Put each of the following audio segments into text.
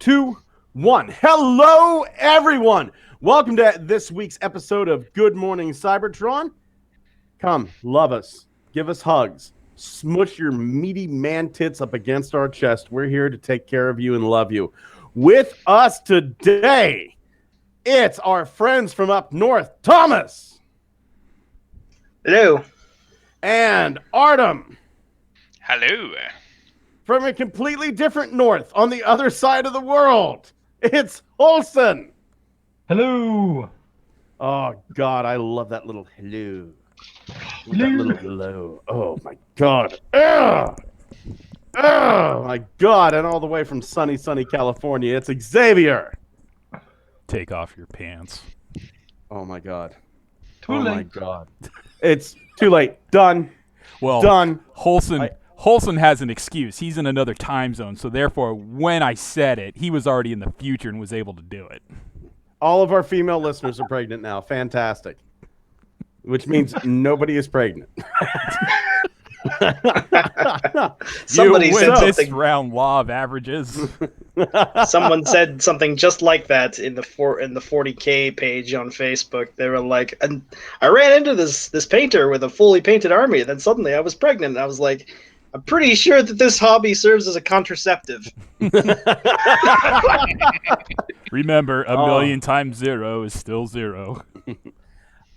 2, 1. Hello, everyone. Welcome to this week's episode of Good Morning Cybertron. Come, love us. Give us hugs. Smush your meaty man tits up against our chest. We're here to take care of you and love you. With us today, it's our friends from up north, Thomas. Hello. And Artem. Hello. From a completely different north on the other side of the world, it's Olsen. Hello. Oh, God, I love that little hello. That little hello. Oh, my God. Ugh. Oh, my God. And all the way from sunny California, it's Xavier. Take off your pants. Oh, my God. Too late. My God. It's too late. Done. Well, Done. Holson has an excuse. He's in another time zone, so therefore, when I said it, he was already in the future and was able to do it. All of our female listeners are pregnant now. Fantastic. Which means nobody is pregnant. Somebody you said win this something. round law of averages. Someone said something just like that in the 40K page on Facebook. They were like, and I ran into this painter with a fully painted army, and then suddenly I was pregnant. And I was like, I'm pretty sure that this hobby serves as a contraceptive. Remember, a million times 0 is still 0.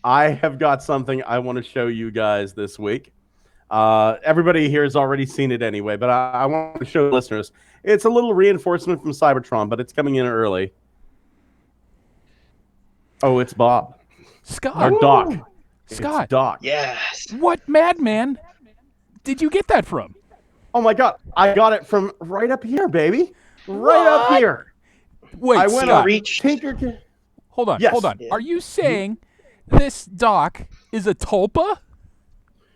I have got something I want to show you guys this week. Everybody here has already seen it anyway, but I want to show listeners. It's a little reinforcement from Cybertron, but it's coming in early. Oh, it's Bob. Scott. Or Doc. Scott. It's Doc. Yes. What madman did you get that from? Oh, my God. I got it from right up here, baby. Right up here. Wait, I went Scott. on Reach. Tinker. Hold on, Yes. hold on. Yeah. Are you saying this doc is a tulpa?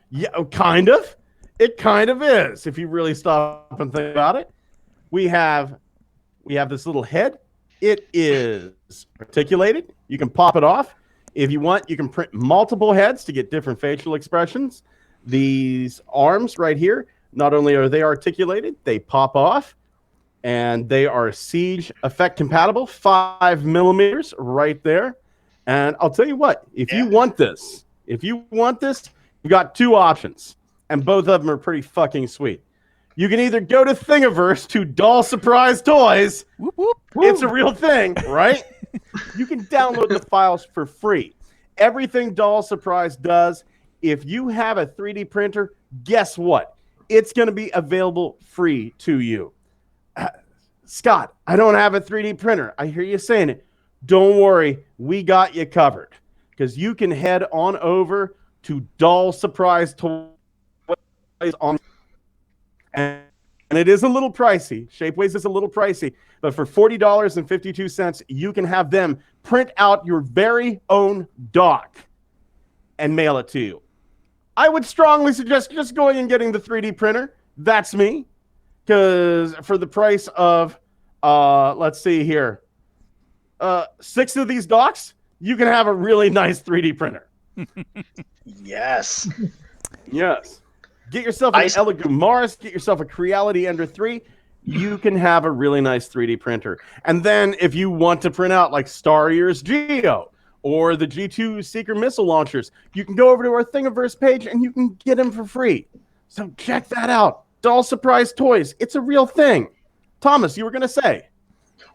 Yeah, kind of. It kind of is, if you really stop and think about it. We have this little head. It is articulated. You can pop it off. If you want, you can print multiple heads to get different facial expressions. These arms right here, not only are they articulated, they pop off, and they are siege effect compatible, 5 millimeters right there. And I'll tell you what, if you want this, you've got two options, and both of them are pretty fucking sweet. You can either go to Thingiverse to Doll Surprise Toys. Whoop, whoop. It's a real thing, right? You can download the files for free. Everything Doll Surprise does, if you have a 3D printer, guess what? It's going to be available free to you. Scott, I don't have a 3D printer. I hear you saying it. Don't worry. We got you covered. Because you can head on over to Doll Surprise Toys on, and it is a little pricey. Shapeways is a little pricey, but for $40.52, you can have them print out your very own doc and mail it to you. I would strongly suggest just going and getting the 3D printer. That's me, because for the price of, let's see here, 6 of these docs, you can have a really nice 3D printer. Yes. Yes. Get yourself an Elegoo Mars, get yourself a Creality Ender 3. You can have a really nice 3D printer. And then if you want to print out like Star Ears Geo or the G2 Seeker missile launchers, you can go over to our Thingiverse page and you can get them for free. So check that out. Doll Surprise Toys. It's a real thing. Thomas, you were going to say.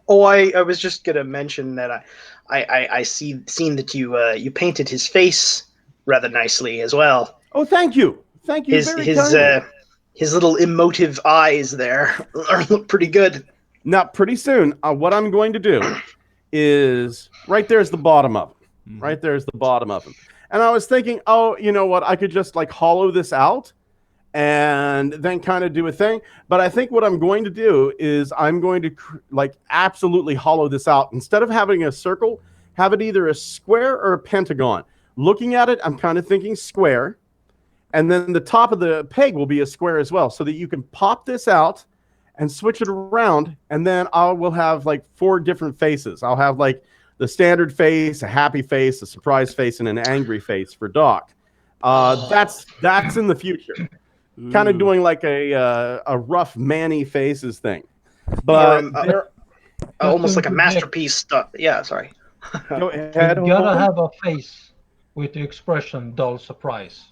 Oh, I was just gonna mention that I seen that you painted his face rather nicely as well. Oh, thank you. Thank you very kindly. His little emotive eyes there look pretty good. Now, pretty soon, what I'm going to do is right there's the bottom of him. Right there's the bottom of him. And I was thinking, oh, you know what? I could just like hollow this out and then kind of do a thing. But I think what I'm going to do is I'm going to like absolutely hollow this out. Instead of having a circle, have it either a square or a pentagon. Looking at it, I'm kind of thinking square. And then the top of the peg will be a square as well, so that you can pop this out and switch it around. And then I will have like 4 different faces. I'll have like the standard face, a happy face, a surprise face, and an angry face for Doc. That's in the future. Kind of doing like a rough Manny faces thing. But almost like a to masterpiece stuff. Yeah, sorry. Go You ahead. gotta have a face with the expression "dull surprise."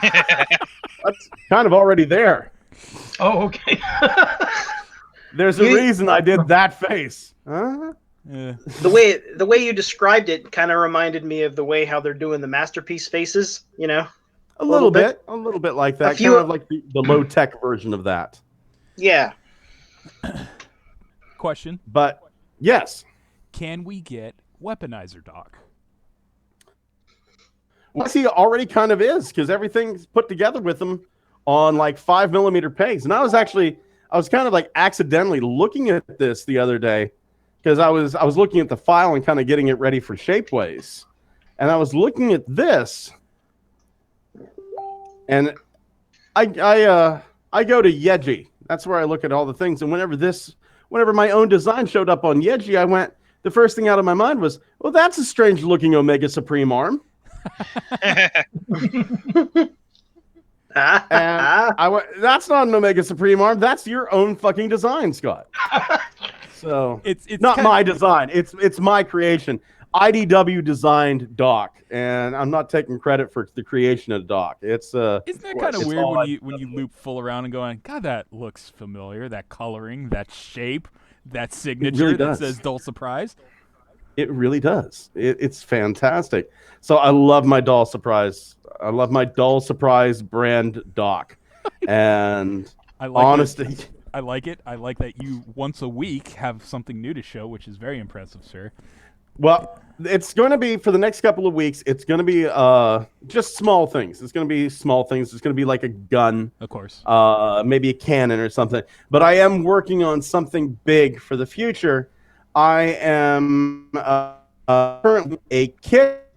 That's kind of already there. Oh, okay. There's a reason I did that face. Huh? Yeah. The way you described it kind of reminded me of the way how they're doing the masterpiece faces. You know, A little bit like that. few- Kind of like the low tech version of that. yeah. Question: But yes, can we get Weaponizer Doc? well, he already kind of is because everything's put together with him on like 5mm pegs. And I was kind of like accidentally looking at this the other day because I was looking at the file and kind of getting it ready for Shapeways, and I was looking at this, and I go to Yeji. That's where I look at all the things. And whenever my own design showed up on Yeji, the first thing out of my mind was, well, that's a strange looking Omega Supreme arm. And I went, that's not an Omega Supreme arm. That's your own fucking design, Scott. So It's not kinda- my design. It's my creation. IDW designed Doc, and I'm not taking credit for the creation of Doc. It's Isn't that kind of it's weird all when you loop full around and going, God, that looks familiar. That coloring, that shape, that signature really that does. says "Dull Surprise." It really does. It's fantastic. So I love my Doll Surprise. I love my Doll Surprise brand Doc. And I like honestly, it. I like it. I like that you once a week have something new to show, which is very impressive, sir. well, it's going to be for the next couple of weeks. It's going to be just small things. It's going to be small things. It's going to be like a gun, Of course. maybe a cannon or something. But I am working on something big for the future. I am currently a kit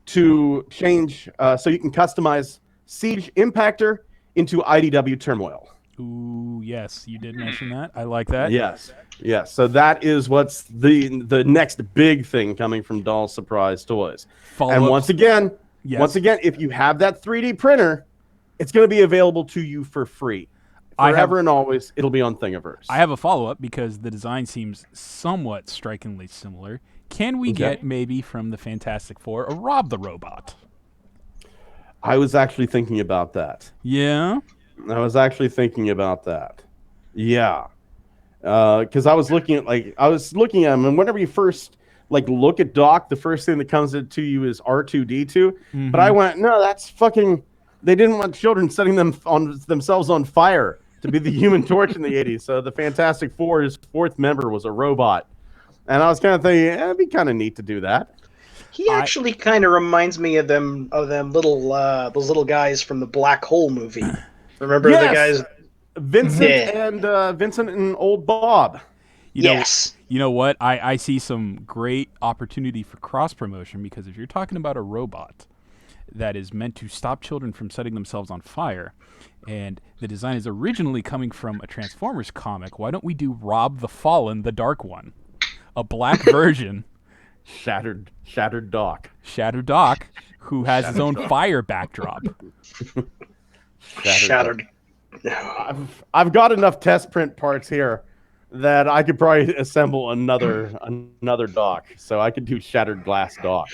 to change so you can customize Siege Impactor into IDW Turmoil. Ooh, yes, you did mention that. I like that. Yes. So that is what's the next big thing coming from Doll Surprise Toys. And once again, if you have that 3D printer, it's going to be available to you for free. Forever and always, it'll be on Thingiverse. I have a follow-up because the design seems somewhat strikingly similar. Can we get maybe from the Fantastic Four a Rob the Robot? I was actually thinking about that. Yeah? I was actually thinking about that. Yeah. Because I was looking at him, and whenever you first look at Doc, the first thing that comes to you is R2D2. Mm-hmm. But I went, no, that's fucking. They didn't want children setting themselves on fire to be the Human Torch in the 80s. So the Fantastic Four, his fourth member, was a robot, and I was kind of thinking it'd be kind of neat to do that. He actually kind of reminds me of them those little guys from the Black Hole movie. Remember the guys? Vincent and Old Bob. Yes. You know what? I see some great opportunity for cross promotion because if you're talking about a robot that is meant to stop children from setting themselves on fire, and the design is originally coming from a Transformers comic, why don't we do Rob the Fallen, the Dark One, a black version, Shattered Doc. Shattered Doc, who has his own fire backdrop. Shattered. I've got enough test print parts here that I could probably assemble another Doc, so I could do Shattered Glass Doc.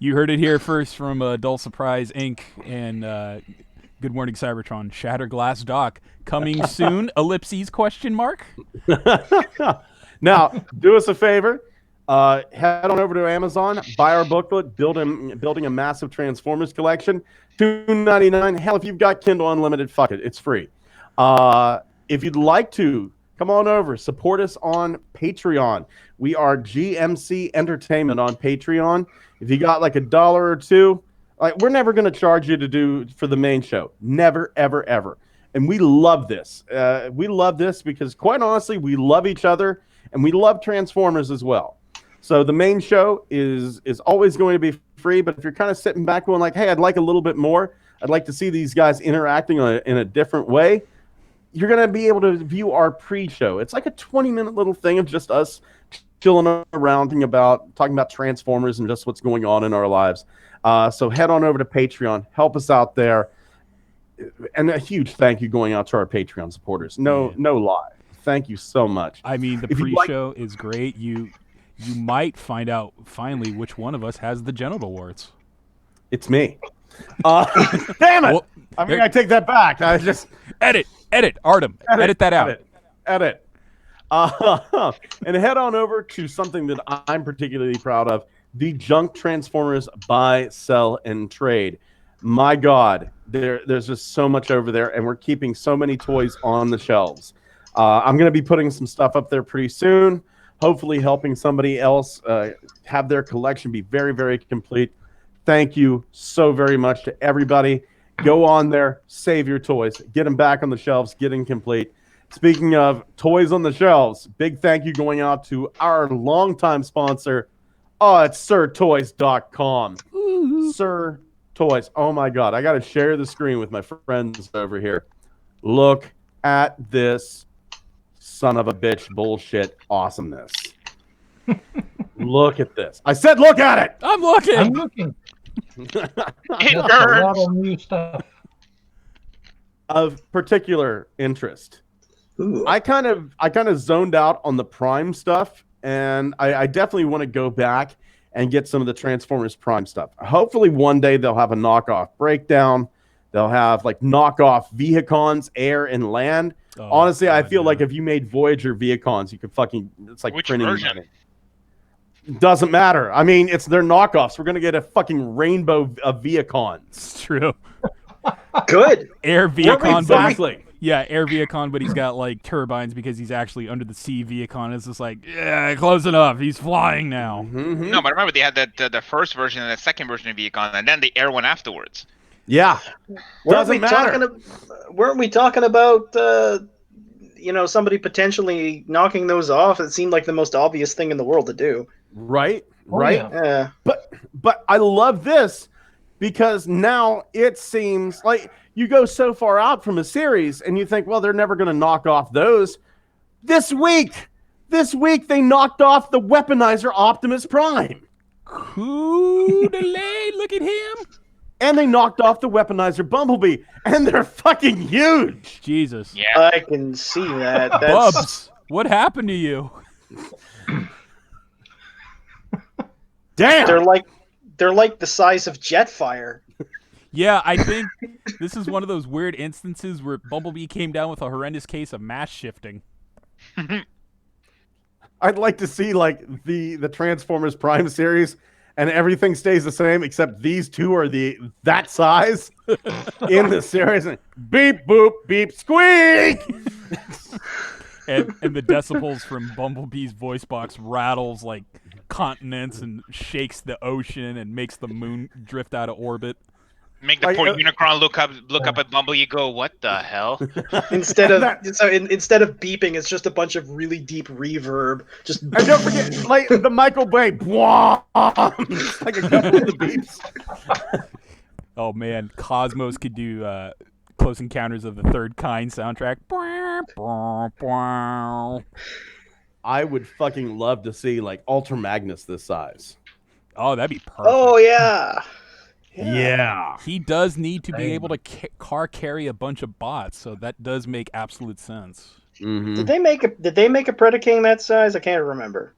You heard it here first from Dull Surprise Inc. and Good Morning Cybertron. Shatter Glass Doc coming soon? Ellipses ? Now, do us a favor. Head on over to Amazon, buy our booklet, building a massive Transformers collection. $2.99. Hell, if you've got Kindle Unlimited, fuck it, it's free. If you'd like to, come on over, support us on Patreon. We are GMC Entertainment on Patreon. If you got like $1 or $2, we're never going to charge you to do for the main show. Never, ever, ever. And we love this. We love this because, quite honestly, we love each other and we love Transformers as well. So the main show is always going to be free. But if you're kind of sitting back going like, hey, I'd like a little bit more. I'd like to see these guys interacting in a different way. You're going to be able to view our pre-show. It's like a 20-minute little thing of just us chilling around, talking about Transformers and just what's going on in our lives. So head on over to Patreon. Help us out there. And a huge thank you going out to our Patreon supporters. No lie. Thank you so much. I mean, the If you'd like- pre-show is great. You might find out finally which one of us has the genital warts. It's me. Damn it! Well, I mean, I take that back. I just edit, Artem, edit that out. Edit. And head on over to something that I'm particularly proud of: the Junk Transformers Buy, Sell, and Trade. My God, there's just so much over there, and we're keeping so many toys on the shelves. I'm going to be putting some stuff up there pretty soon, hopefully helping somebody else have their collection be very, very complete. Thank you so very much to everybody. Go on there, save your toys, get them back on the shelves, get them complete. Speaking of toys on the shelves, big thank you going out to our longtime sponsor. It's SirToys.com. Sir Toys. Oh my God, I got to share the screen with my friends over here. Look at this son of a bitch bullshit awesomeness. Look at this. I said look at it. I'm looking. I'm looking. It That's a lot burns. of new stuff. Of particular interest. Ooh. I kind of zoned out on the Prime stuff, and I definitely want to go back and get some of the Transformers Prime stuff. Hopefully one day they'll have a knockoff breakdown. They'll have like knockoff Vehicons, air and land. Oh, Honestly, I God, feel no. like if you made Voyager Vehicons, you could fucking, it's like Which printing version? money. Doesn't matter. I mean, it's their knockoffs. We're going to get a fucking rainbow of Vehicons. It's true. Good. Air Viacon, Exactly. yeah, Air Viacon, but he's got like turbines because he's actually under the sea. Viacon is just like, yeah, close enough. He's flying now. Mhm. No, but remember they had the first version and the second version of Viacon, and then the air one afterwards. Yeah. Doesn't matter. Weren't we talking about somebody potentially knocking those off? It seemed like the most obvious thing in the world to do. Right? Oh, Right? yeah. Yeah. But I love this because now it seems like you go so far out from a series and you think, well, they're never going to knock off those. This week they knocked off the Weaponizer Optimus Prime. Cool delay. Look at him. And they knocked off the Weaponizer Bumblebee. And they're fucking huge. Jesus. Yeah. I can see that. That's Bubs, what happened to you? Damn. they're like the size of Jetfire. Yeah, I think this is one of those weird instances where Bumblebee came down with a horrendous case of mass shifting. I'd like to see like the Transformers Prime series and everything stays the same except these two are that size in the series. Beep boop beep squeak. And the decibels from Bumblebee's voice box rattles like continents and shakes the ocean and makes the moon drift out of orbit. Make the Like, poor Unicron look up at Bumble. You go, what the hell? Instead of beeping, it's just a bunch of really deep reverb. Just And don't forget, like the Michael Bay, like a couple of the beeps. Oh man, Cosmos could do Close Encounters of the Third Kind soundtrack. I would fucking love to see like Ultra Magnus this size. Oh, that'd be perfect. oh yeah. Yeah. He does need to be Dang. able to car carry a bunch of bots, so that does make absolute sense. Mhm. Did they make a Predaking that size? I can't remember.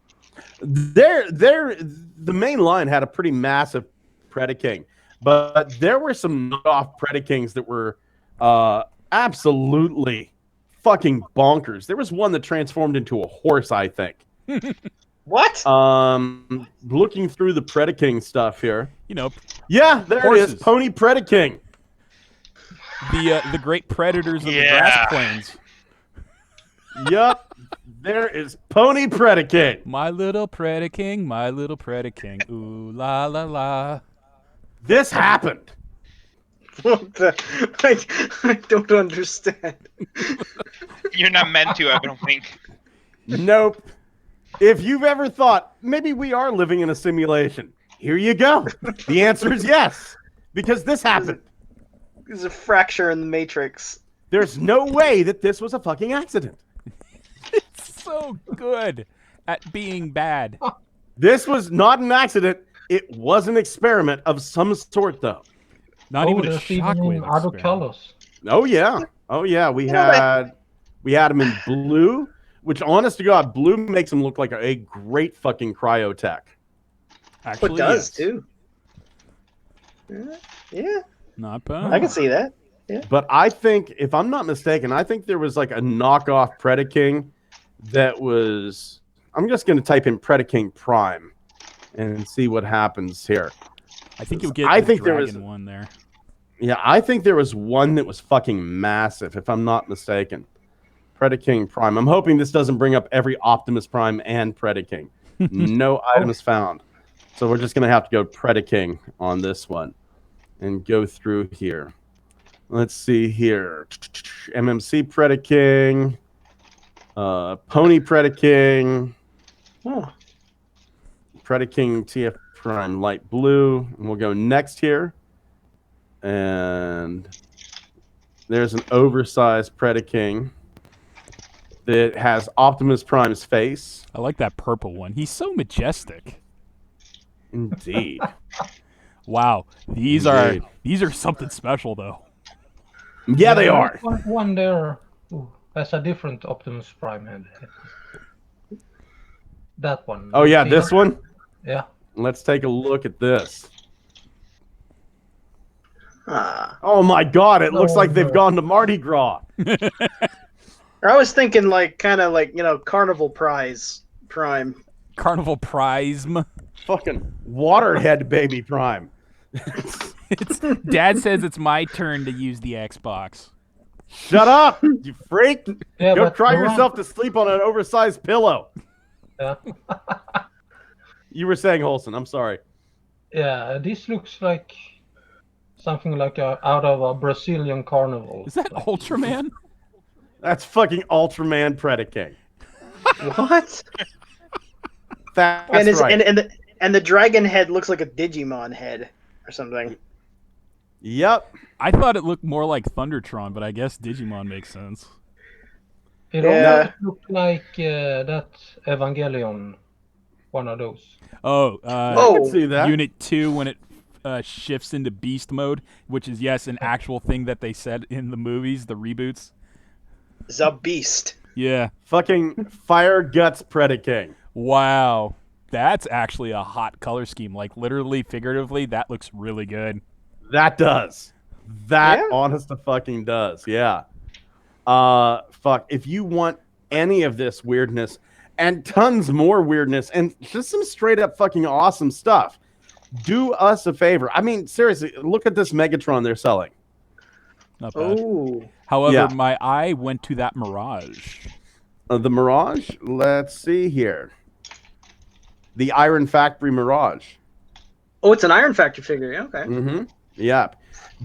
The main line had a pretty massive Predaking, but there were some knockoff Predakings that were absolutely fucking bonkers. There was one that transformed into a horse, I think. What? Looking through the Predaking stuff here. You know, Yeah, there it Horses. is. Pony Predaking. the great predators of the Yeah. grass plains. Yup. There is Pony Predaking. My little Predaking, my little Predaking. Ooh la la la. This happened. What I don't understand. You're not meant to, I don't think. Nope. If you've ever thought maybe we are living in a simulation, here you go. The answer is yes, because this happened. There's a fracture in the Matrix. There's no way that this was a fucking accident. So good at being bad. This was not an accident. It was an experiment of some sort, though. Not even a there's even shockwave in other experiment. colors. Oh yeah, oh yeah. We You know, had them in blue. which, honest to God, blue makes him look like a great fucking cryotech. Actually, It does yes. too. Yeah, Not bad. I can see that. But I think, if I'm not mistaken, I think there was like a knockoff Predaking that was. I'm just going to type in Predaking Prime and see what happens here. I think you'll get I the think there dragon was- one there. Yeah, I think there was one that was fucking massive, if I'm not mistaken. Predaking Prime. I'm hoping this doesn't bring up every Optimus Prime and Predaking. No items found. So we're just going to have to go Predaking on this one and go through here. Let's see here. MMC Predaking. Pony Predaking. Oh, Predaking TF Prime Light Blue. And we'll go next here. And there's an oversized Predaking that has Optimus Prime's face. I like that purple one. He's so majestic. Indeed. Wow, these Indeed. are something special though. Yeah, they are. One there who has a different Optimus Prime head. That one. Oh, yeah, See this that? one? Yeah. Let's take a look at this. ah. Oh, my God. It looks Oh, like they've no. gone to Mardi Gras. I was thinking kind of like Carnival Prize Prime. Carnival Prism. Fucking Waterhead Baby Prime. Dad says it's my turn to use the Xbox. Shut up, you freak. Yeah, Go but cry the one- yourself to sleep on an oversized pillow. Yeah. You were saying, Holson. I'm sorry. Yeah, this looks like something like out of a Brazilian carnival. Is that Ultraman? That's fucking Ultraman Predaking. What? That's and, right. and the dragon head looks like a Digimon head or something. Yep. I thought it looked more like Thundertron, but I guess Digimon makes sense. It Yeah. almost looked like that Evangelion, one of those. Oh, Oh. I can see that. Unit 2 when it shifts into beast mode, which is, yes, an actual thing that they said in the movies, the reboots. The Beast. Yeah. Fucking Fire Guts Predaking. Wow. That's actually a hot color scheme. Like, literally, figuratively, that looks really good. That does. That Yeah. honest to fucking does. Yeah. Fuck. If you want any of this weirdness and tons more weirdness and just some straight up fucking awesome stuff, do us a favor. I mean, seriously, look at this Megatron they're selling. Not bad. Oh. However, Yeah. my eye went to that Mirage. The Mirage? Let's see here. The Iron Factory Mirage. Oh, it's an Iron Factory figure. Yeah, okay. Mm-hmm. Yeah.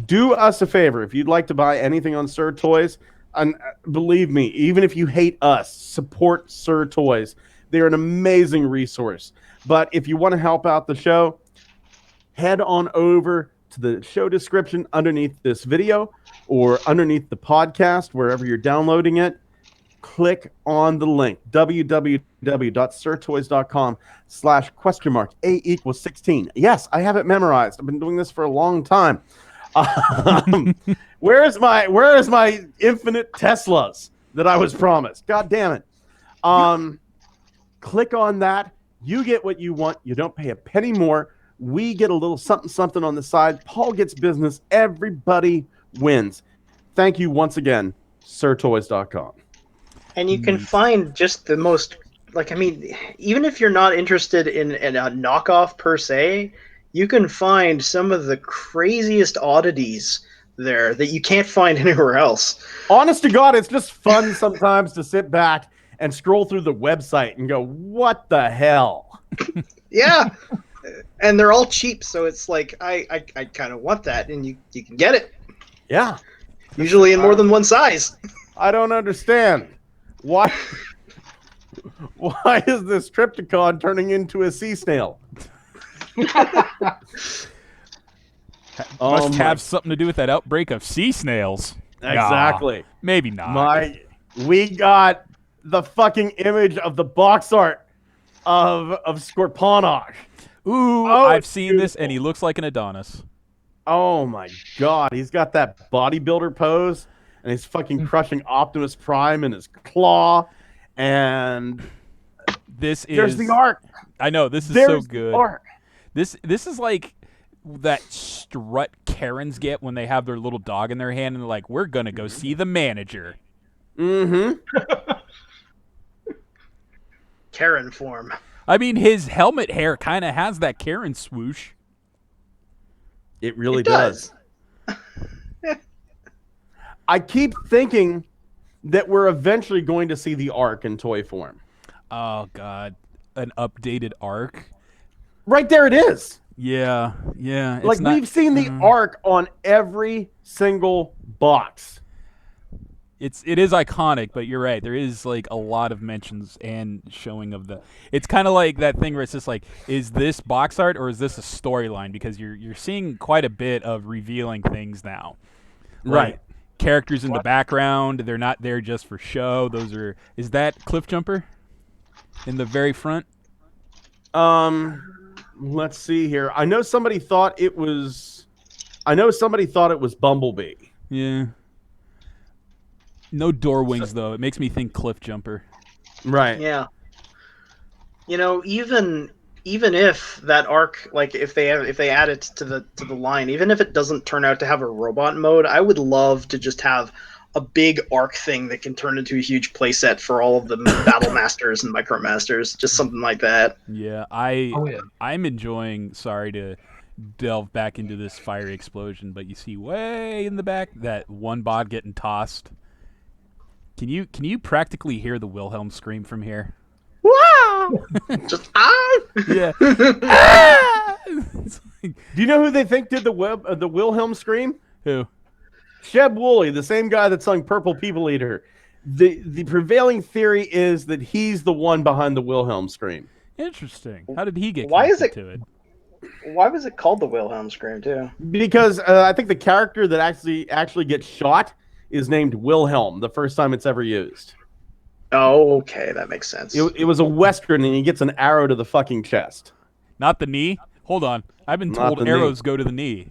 Do us a favor. If you'd like to buy anything on Sir Toys, and believe me, even if you hate us, support Sir Toys. They're an amazing resource. But if you want to help out the show, head on over to the show description underneath this video or underneath the podcast, wherever you're downloading it. Click on the link, www.sirtoys.com/A = 16. Yes, I have it memorized. I've been doing this for a long time. Where is my infinite Teslas that I was promised? God damn it. Click on that. You get what you want. You don't pay a penny more. We get a little something on the side. Paul gets business. Everybody wins. Thank you once again, sirtoys.com. And you can find just the most, even if you're not interested in a knockoff per se, you can find some of the craziest oddities there that you can't find anywhere else. Honest to God, it's just fun sometimes to sit back and scroll through the website and go, what the hell? Yeah. And they're all cheap, so it's like, I kind of want that, and you can get it. Yeah. Usually in more than one size. I don't understand. Why is this Triptychon turning into a sea snail? Must have something to do with that outbreak of sea snails. Exactly. Nah, maybe not. We got the fucking image of the box art of Scorponok. Ooh, Oh, I've it's seen this, and he beautiful. looks like an Adonis. Oh my God, he's got that bodybuilder pose, and he's fucking crushing Optimus Prime in his claw, And This there's is the arc. I know this is There's so good. the arc. This is like that strut Karens get when they have their little dog in their hand and they're like, "We're gonna go see the manager." Mm-hmm. Karen form. I mean, his helmet hair kind of has that Karen swoosh. It really It does. I keep thinking that we're eventually going to see the arc in toy form. Oh God, an updated arc. Right there it is. Yeah. It's Like not, we've seen the arc on every single box. It is iconic, but you're right. There is like a lot of mentions and showing of the. It's kind of like that thing where it's just like, is this box art or is this a storyline? Because you're seeing quite a bit of revealing things now. Right. Characters in the background, they're not there just for show. Those are. Is that Cliff Jumper in the very front? Let's see here. I know somebody thought it was Bumblebee. Yeah. No door wings though. It makes me think Cliff Jumper. Right. Yeah. You know, even if that arc, like if they add it to the line, even if it doesn't turn out to have a robot mode, I would love to just have a big arc thing that can turn into a huge playset for all of the Battle Masters and Micromasters, just something like that. Yeah, I'm enjoying. Sorry to delve back into this fiery explosion, but you see way in the back that one bot getting tossed. Can you practically hear the Wilhelm scream from here? Wow! Just Yeah. Ah! It's like, Do you know who they think did the Wilhelm scream? who? Sheb Woolley, the same guy that sung Purple People Eater. The prevailing theory is that he's the one behind the Wilhelm scream. Interesting. How did he get Why is connected to it? Why was it called the Wilhelm Scream too? Because I think the character that actually gets shot is named Wilhelm the first time it's ever used. Oh, okay, that makes sense. It was a Western, and he gets an arrow to the fucking chest. Not the knee? Hold on. I've been Not told the knee. arrows go to the knee.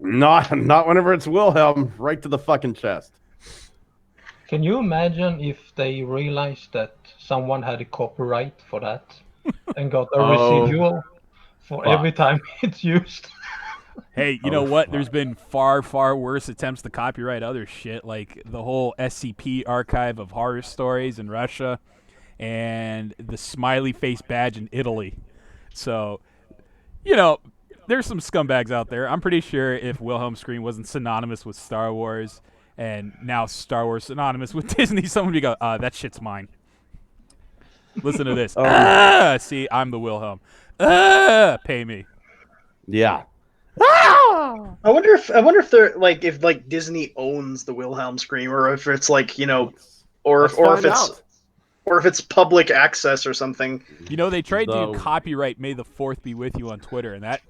Not whenever it's Wilhelm, right to the fucking chest. Can you imagine if they realized that someone had a copyright for that and got a residual for every time it's used? Hey, you know what? There's been far, far worse attempts to copyright other shit, like the whole SCP archive of horror stories in Russia and the smiley face badge in Italy. So, you know, there's some scumbags out there. I'm pretty sure if Wilhelm Scream wasn't synonymous with Star Wars and now Star Wars synonymous with Disney, someone would go, that shit's mine. Listen to this. See, I'm the Wilhelm. Pay me. Yeah. I wonder if they're like if Disney owns the Wilhelm Scream, or if it's like, you know, or if it's public access or something. You know, they tried to copyright May the 4th be with you on Twitter, and that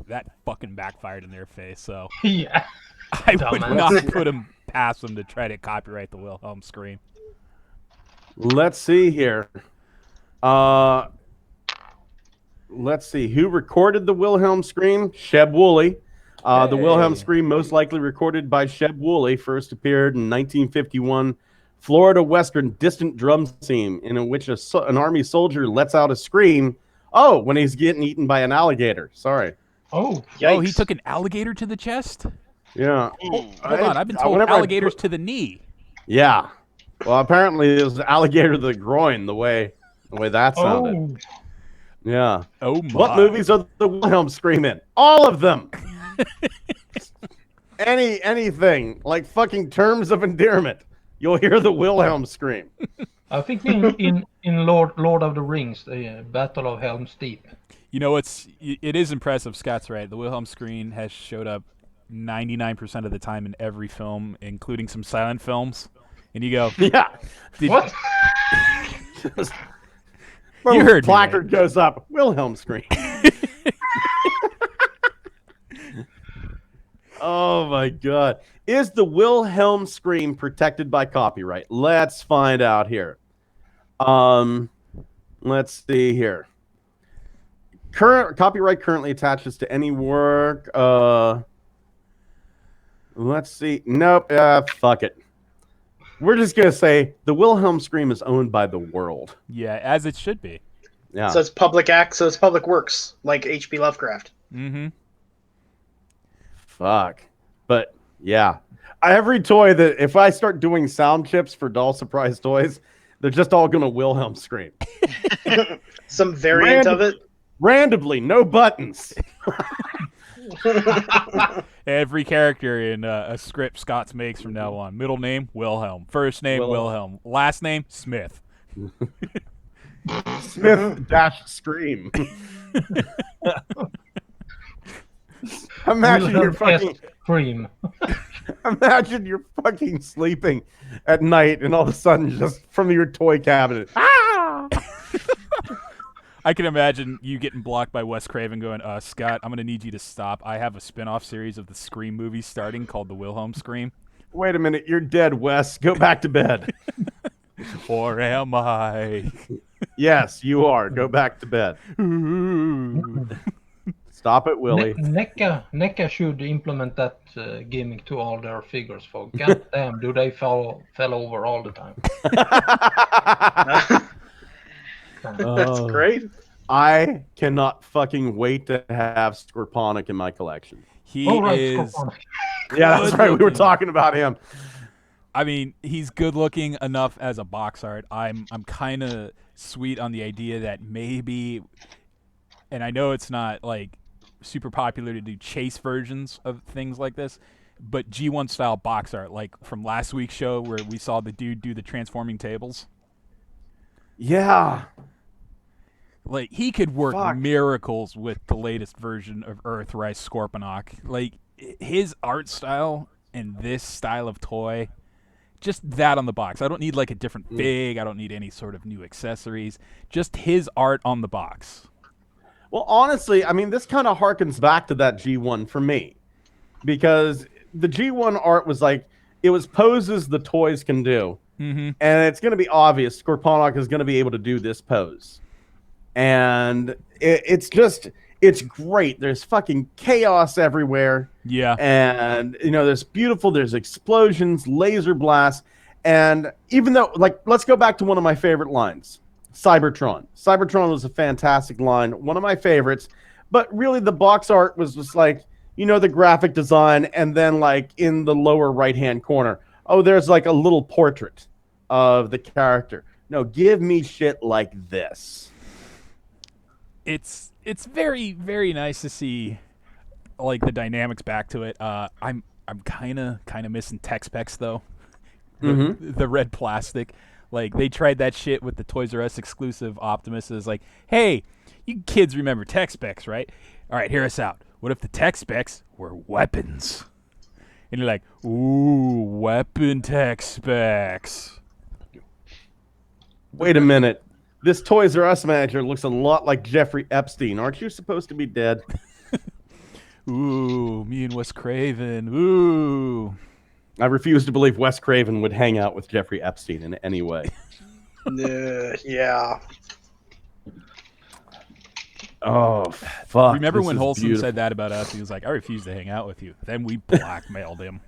fucking backfired in their face. So Yeah. I would not put them past them to try to copyright the Wilhelm Scream. Let's see here. Let's see. Who recorded the Wilhelm Scream? Sheb Woolley. The Wilhelm Scream, most likely recorded by Sheb Woolley, first appeared in 1951 Florida Western distant drum theme in which an army soldier lets out a scream. Oh, when he's getting eaten by an alligator. Sorry. Oh, Yikes. Oh, he took an alligator to the chest? Yeah. Hold on, I've been told alligators to the knee. Yeah. Well, apparently it was alligator to the groin, the way that sounded. oh. Yeah. Oh my. What movies are the Wilhelm Scream in? All of them. Anything like fucking Terms of Endearment, you'll hear the Wilhelm Scream. I think in Lord of the Rings, the Battle of Helm's Deep. You know, it is impressive. Scott's right. The Wilhelm Scream has showed up 99% of the time in every film, including some silent films. And you go, Yeah. What? You heard me, placard right? goes up. Wilhelm Scream. Oh my God. Is the Wilhelm Scream protected by copyright? Let's find out here. Let's see here. Copyright currently attaches to any work. Let's see. Nope. Fuck it. We're just gonna say the Wilhelm Scream is owned by the world. Yeah, as it should be. Yeah. So it's public act. So it's public works, like H.P. Lovecraft. Mm-hmm. Fuck. But yeah, every toy that if I start doing sound chips for doll surprise toys, they're just all gonna Wilhelm Scream. Some variant of it. Randomly, no buttons. Every character in a script Scott makes from now on. Middle name, Wilhelm. First name, Wilhelm. Last name, Smith. Smith-Scream. Imagine you're fucking Scream. Imagine you're fucking sleeping at night and all of a sudden just from your toy cabinet. I can imagine you getting blocked by Wes Craven going, Scott, I'm going to need you to stop. I have a spin-off series of the Scream movie starting called The Wilhelm Scream. Wait a minute, you're dead, Wes. Go back to bed. Or am I? Yes, you are. Go back to bed. Stop it, Willie. NECA should implement that gimmick to all their figures. For goddamn, do they fell over all the time? That's great. I cannot fucking wait to have Scorponic in my collection. He is. Yeah, that's right. We were talking about him. I mean, he's good looking enough as a box art. I'm kind of sweet on the idea that maybe, and I know it's not like super popular to do chase versions of things like this, but G1 style box art, like from last week's show where we saw the dude do the transforming tables. Yeah. Like, he could work miracles with the latest version of Earthrise Scorponok. Like, his art style and this style of toy, just that on the box. I don't need, like, a different fig. I don't need any sort of new accessories. Just his art on the box. Well, honestly, I mean, this kind of harkens back to that G1 for me. Because the G1 art was like, it was poses the toys can do. Mm-hmm. And it's going to be obvious Scorponok is going to be able to do this pose. And it's great. There's fucking chaos everywhere. Yeah. And, you know, there's explosions, laser blasts. And even though, like, let's go back to one of my favorite lines, Cybertron. Cybertron was a fantastic line, one of my favorites. But really the box art was just like, you know, the graphic design, and then like in the lower right-hand corner, oh, there's like a little portrait of the character. No, give me shit like this. It's very, very nice to see like the dynamics back to it. I'm kind of missing tech specs though. The red plastic. Like, they tried that shit with the Toys R Us exclusive Optimus. It's like, hey, you kids remember tech specs, right? All right, hear us out. What if the tech specs were weapons? And you're like, ooh, weapon tech specs. Wait a minute. This Toys R Us manager looks a lot like Jeffrey Epstein. Aren't you supposed to be dead? Ooh, me and Wes Craven. Ooh. I refuse to believe Wes Craven would hang out with Jeffrey Epstein in any way. Yeah. Oh, fuck. Remember when Wholesome said that about us? He was like, I refuse to hang out with you. Then we blackmailed him.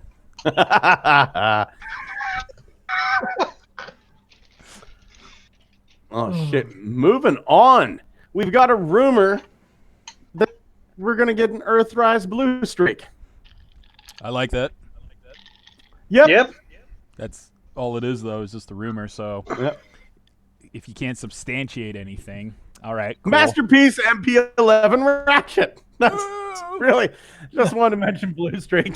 Oh, shit. Moving on. We've got a rumor that we're going to get an Earthrise Blue Streak. I like that. Yep. That's all it is, though, is just a rumor. So if you can't substantiate anything, all right. Cool. Masterpiece MP11 Ratchet. That's really just wanted to mention Blue Streak.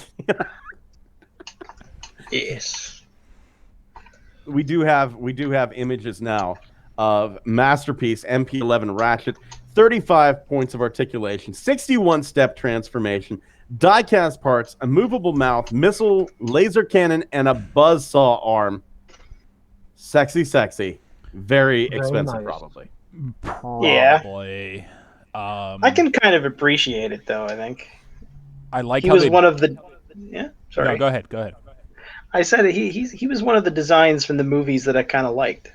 Yes. We do have images now of Masterpiece MP11 Ratchet, 35 points of articulation, 61 step transformation, die-cast parts, a movable mouth, missile, laser cannon, and a buzzsaw arm. Sexy. Very expensive, nice. Probably. Probably. I can kind of appreciate it, though, I think. I like he how was one of the... Yeah, sorry. No, go ahead. I said he was one of the designs from the movies that I kind of liked.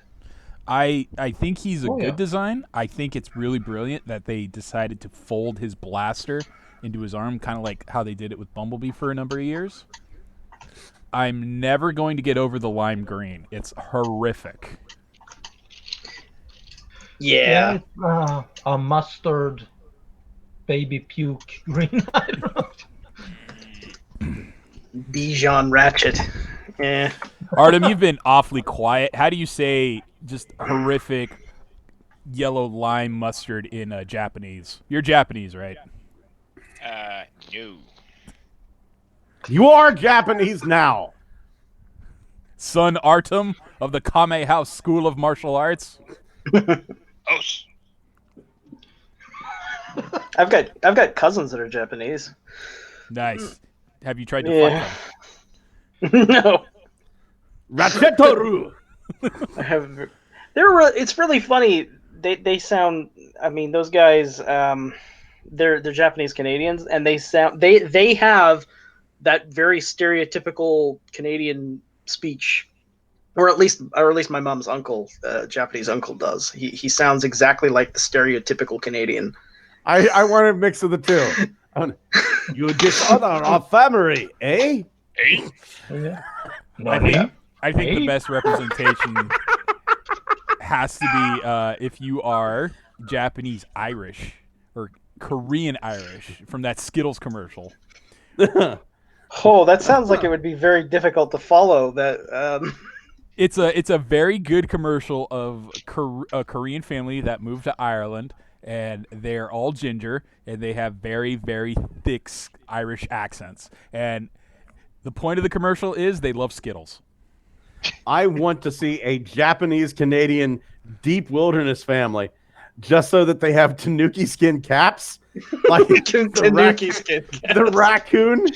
I think he's a good design. I think it's really brilliant that they decided to fold his blaster into his arm, kind of like how they did it with Bumblebee for a number of years. I'm never going to get over the lime green. It's horrific. Yeah. It's a mustard baby puke green. I don't know. Bijan Ratchet. Yeah. Artem, you've been awfully quiet. How do you say just horrific yellow lime mustard in Japanese? You're Japanese, right? No. You are Japanese now. Son Artem of the Kame House School of Martial Arts. Oh, I've got cousins that are Japanese. Nice. Have you tried to fuck them? No. Ratchetoru. I have. It's really funny. They sound. I mean, those guys. They're Japanese Canadians, and they have that very stereotypical Canadian speech, or at least my mom's uncle, Japanese uncle, does. He sounds exactly like the stereotypical Canadian. I want to mix of the two. You dishonor our family, eh? hey. Yeah. I think the best representation has to be if you are Japanese Irish or Korean Irish from that Skittles commercial. Oh, that sounds like it would be very difficult to follow. That. It's a very good commercial of a Korean family that moved to Ireland, and they're all ginger, and they have very, very thick Irish accents. And the point of the commercial is they love Skittles. I want to see a Japanese Canadian deep wilderness family, just so that they have tanuki skin caps, like Tanuki skin caps. the raccoon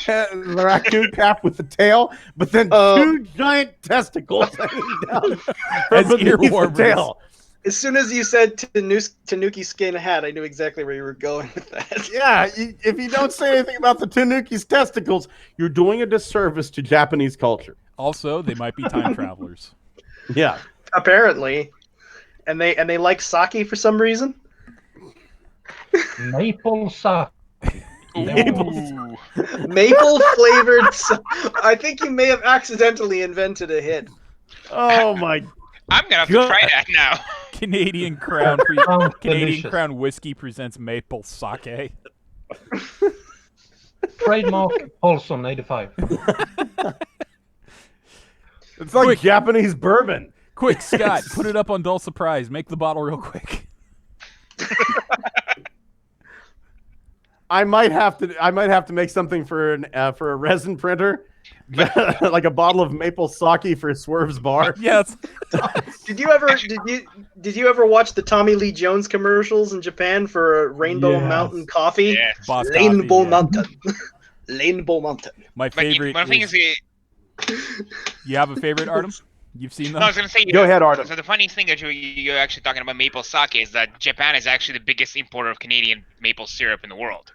cap with the tail, but then two giant testicles hanging down As from beneath the earwarmers. tail. As soon as you said Tanuki skin hat, I knew exactly where you were going with that. Yeah, if you don't say anything about the tanuki's testicles, you're doing a disservice to Japanese culture. Also, they might be time travelers. Yeah. Apparently, and they like sake for some reason. Maple sake. Ooh. Maple flavored. I think you may have accidentally invented a hit. Oh my. I'm gonna have to God. try that now. Canadian Crown Sounds Canadian delicious. Crown Whiskey presents maple sake. Trademark Paulson 85. It's like Quick. Japanese bourbon. Quick, Scott, put it up on Dull Surprise. Make the bottle real quick. I might have to make something for a resin printer, like a bottle of maple sake for Swerve's Bar. Yes. Did you ever watch the Tommy Lee Jones commercials in Japan for Rainbow Yes. Mountain Coffee? Yeah. Boss Rainbow Coffee, yeah. Mountain. Rainbow Mountain. My But favorite. one thing is, You have a favorite, Artem? You've seen them? no, I was gonna say. Go ahead, Artem. So the funny thing that you're actually talking about maple sake is that Japan is actually the biggest importer of Canadian maple syrup in the world.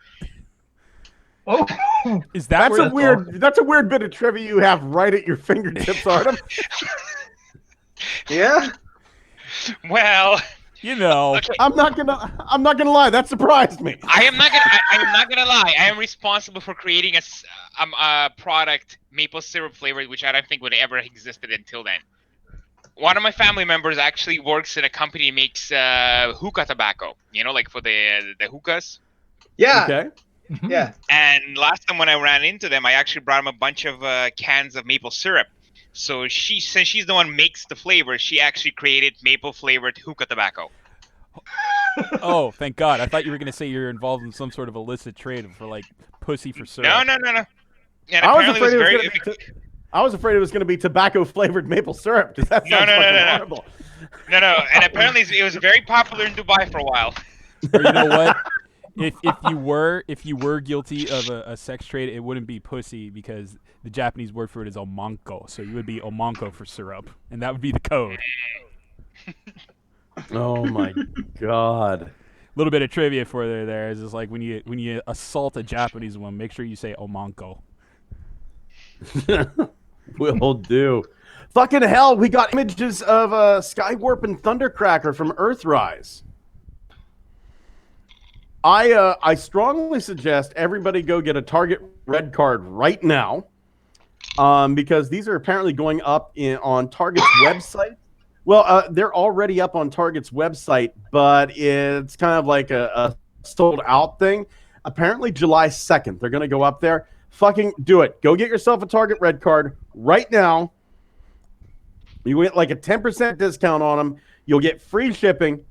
Oh, Is that That's where a weird bit of trivia you have right at your fingertips, Artem. Yeah. Well, you know? okay. I'm not gonna lie. That surprised me. I am not gonna lie. I am responsible for creating a product, maple syrup flavored, which I don't think would ever existed until then. One of my family members actually works in a company that makes hookah tobacco. You know, like for the hookahs. Yeah. Okay. Yeah. And last time when I ran into them, I actually brought them a bunch of cans of maple syrup. So since she's the one who makes the flavor, she actually created maple flavored hookah tobacco. Oh, thank God. I thought you were going to say you're involved in some sort of illicit trade for, like, pussy for syrup. No. And I was apparently afraid it it was was very. gonna be. I was afraid it was going to be tobacco flavored maple syrup because that sounds fucking horrible. No. And apparently it was very popular in Dubai for a while. Or you know what? If you were guilty of a sex trade, it wouldn't be pussy because the Japanese word for it is omanko. So you would be omanko for syrup, and that would be the code. Oh my God. A little bit of trivia for you there is just like when you assault a Japanese woman, make sure you say omanko. Will do. Fucking hell, we got images of Skywarp and Thundercracker from Earthrise. I strongly suggest everybody go get a Target Red card right now. because these are apparently going up on Target's website. Well, they're already up on Target's website, but it's kind of like a sold out thing. Apparently, July 2nd, they're going to go up there. Fucking do it. Go get yourself a Target Red Card right now. You get like a 10% discount on them. You'll get free shipping.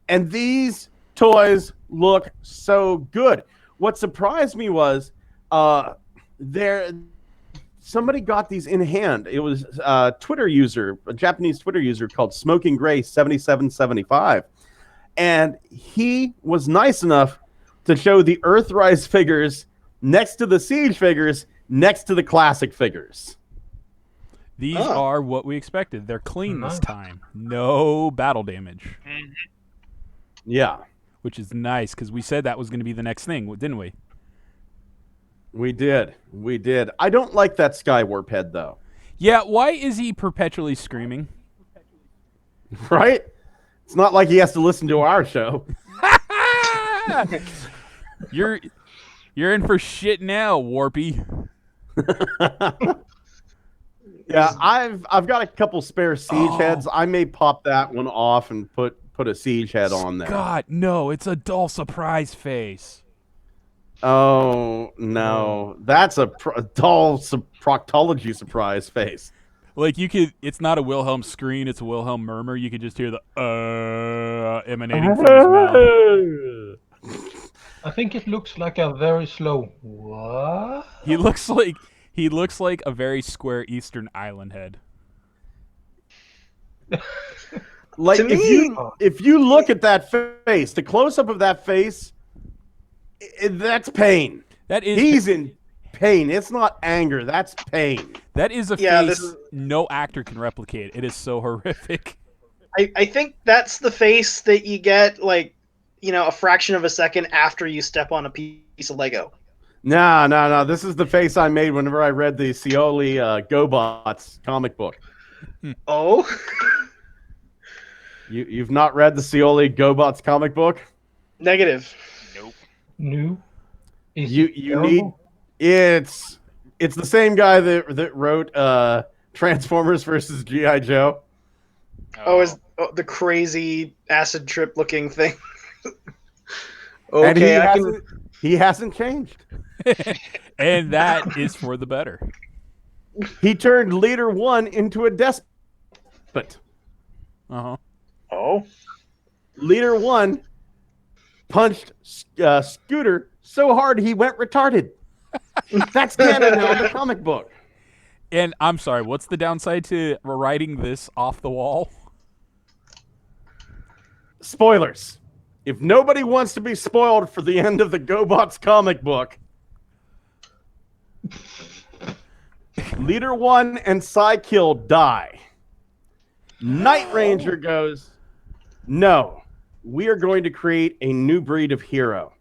And these toys look so good. What surprised me was somebody got these in hand. It was a Japanese Twitter user called Smoking Gray 7775. And he was nice enough to show the Earthrise figures next to the Siege figures, next to the classic figures. These are what we expected. They're clean this time. No battle damage. Yeah. Which is nice, because we said that was going to be the next thing, didn't we? We did. I don't like that Skywarp head, though. Yeah, why is he perpetually screaming? Right? It's not like he has to listen to our show. You're in for shit now, Warpy. Yeah, I've got a couple spare Siege heads. I may pop that one off and put a Siege head on there. God, no, it's a dull surprise face. Oh, no. That's a dull proctology surprise face. Like, it's not a Wilhelm Scream, it's a Wilhelm Murmur. You could just hear the emanating from his mouth. I think it looks like a very slow. What? He looks like a very square Eastern Island head. Like, To me, if you look at that face, the close up of that face, that's pain. He's in pain. It's not anger. That's pain. That is a face no actor can replicate. It is so horrific. I think that's the face that you get, like, a fraction of a second after you step on a piece of Lego. No. This is the face I made whenever I read the Scioli GoBots comic book. Oh? You've not read the Scioli GoBots comic book? Negative. Nope. No. You need it's the same guy that wrote Transformers versus G.I. Joe. Is the crazy acid trip looking thing. Okay, and he hasn't changed. And that is for the better. He turned Leader 1 into a despot. Uh-huh. Oh. Leader 1 punched Scooter so hard he went retarded. That's canon now in the comic book. And I'm sorry, what's the downside to writing this off the wall? Spoilers. If nobody wants to be spoiled for the end of the GoBots comic book, Leader 1 and Psykill die. Night Ranger goes, no, we are going to create a new breed of hero.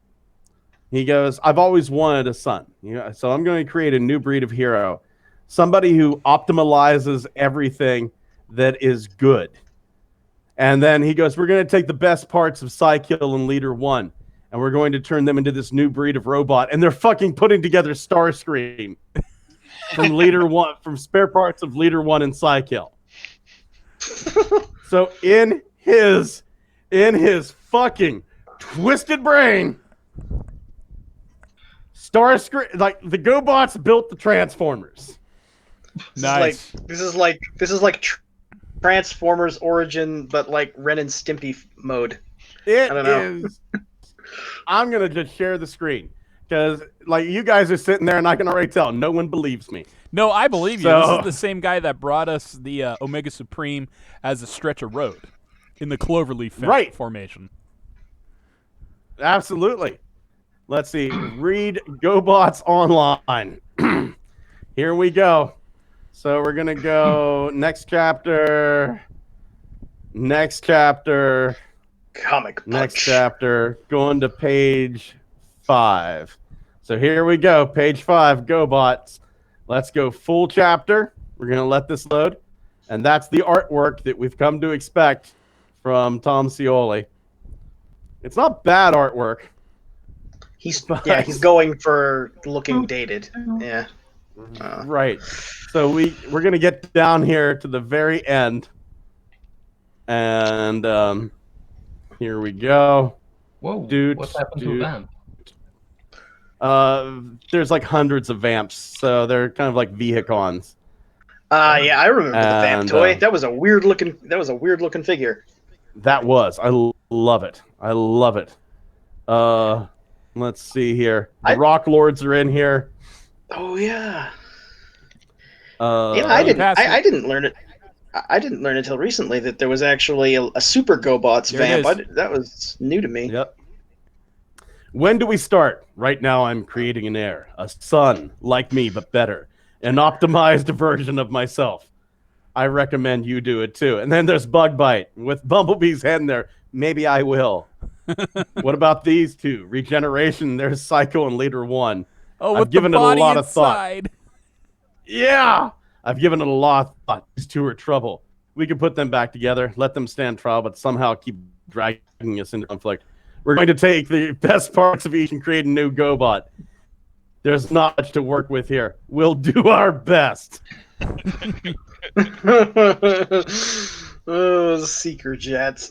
He goes, I've always wanted a son. So I'm going to create a new breed of hero. Somebody who optimizes everything that is good. And then he goes, we're going to take the best parts of Psykill and Leader 1, and we're going to turn them into this new breed of robot. And they're fucking putting together Starscream from Leader 1, from spare parts of Leader 1 and Psykill. So in his fucking twisted brain, Starscream, like the GoBots built the Transformers. Nice. This is like Transformers origin, but like Ren and Stimpy mode. I don't know. I'm gonna just share the screen because, like, you guys are sitting there, and I can already tell no one believes me. No, I believe you. This is the same guy that brought us the Omega Supreme as a stretch of road in the Cloverleaf formation. Absolutely. Let's see. Read GoBots online. Here we go. So we're gonna go next chapter. Comic Punch. Next chapter. Going to page 5. So here we go. Page 5. GoBots. Let's go full chapter. We're gonna let this load, and that's the artwork that we've come to expect from Tom Scioli. It's not bad artwork. He's going for looking dated. Yeah. Right. So we're gonna get down here to the very end, and here we go. Whoa, Dude, what happened to Vamp? There's like hundreds of vamps, so they're kind of like vehicons. Yeah, I remember the Vamp And, toy. That was a weird looking figure. That was. Love it. I love it. Let's see here. The Rock Lords are in here. Oh yeah. I didn't learn it. I didn't learn until recently that there was actually a Super GoBots There Vamp. it That was new to me. Yep. When do we start? Right now, I'm creating an heir, a son like me but better, an optimized version of myself. I recommend you do it too. And then there's Bug Bite with Bumblebee's head in there. Maybe I will. What about these two? Regeneration. There's Psycho and Leader One. Oh, I've with given the it a body lot of thought. inside. Yeah, I've given it a lot of thought. These two are trouble. We can put them back together, let them stand trial, but somehow keep dragging us into conflict. We're going to take the best parts of each and create a new GoBot. There's not much to work with here. We'll do our best. Oh, Seeker Jets.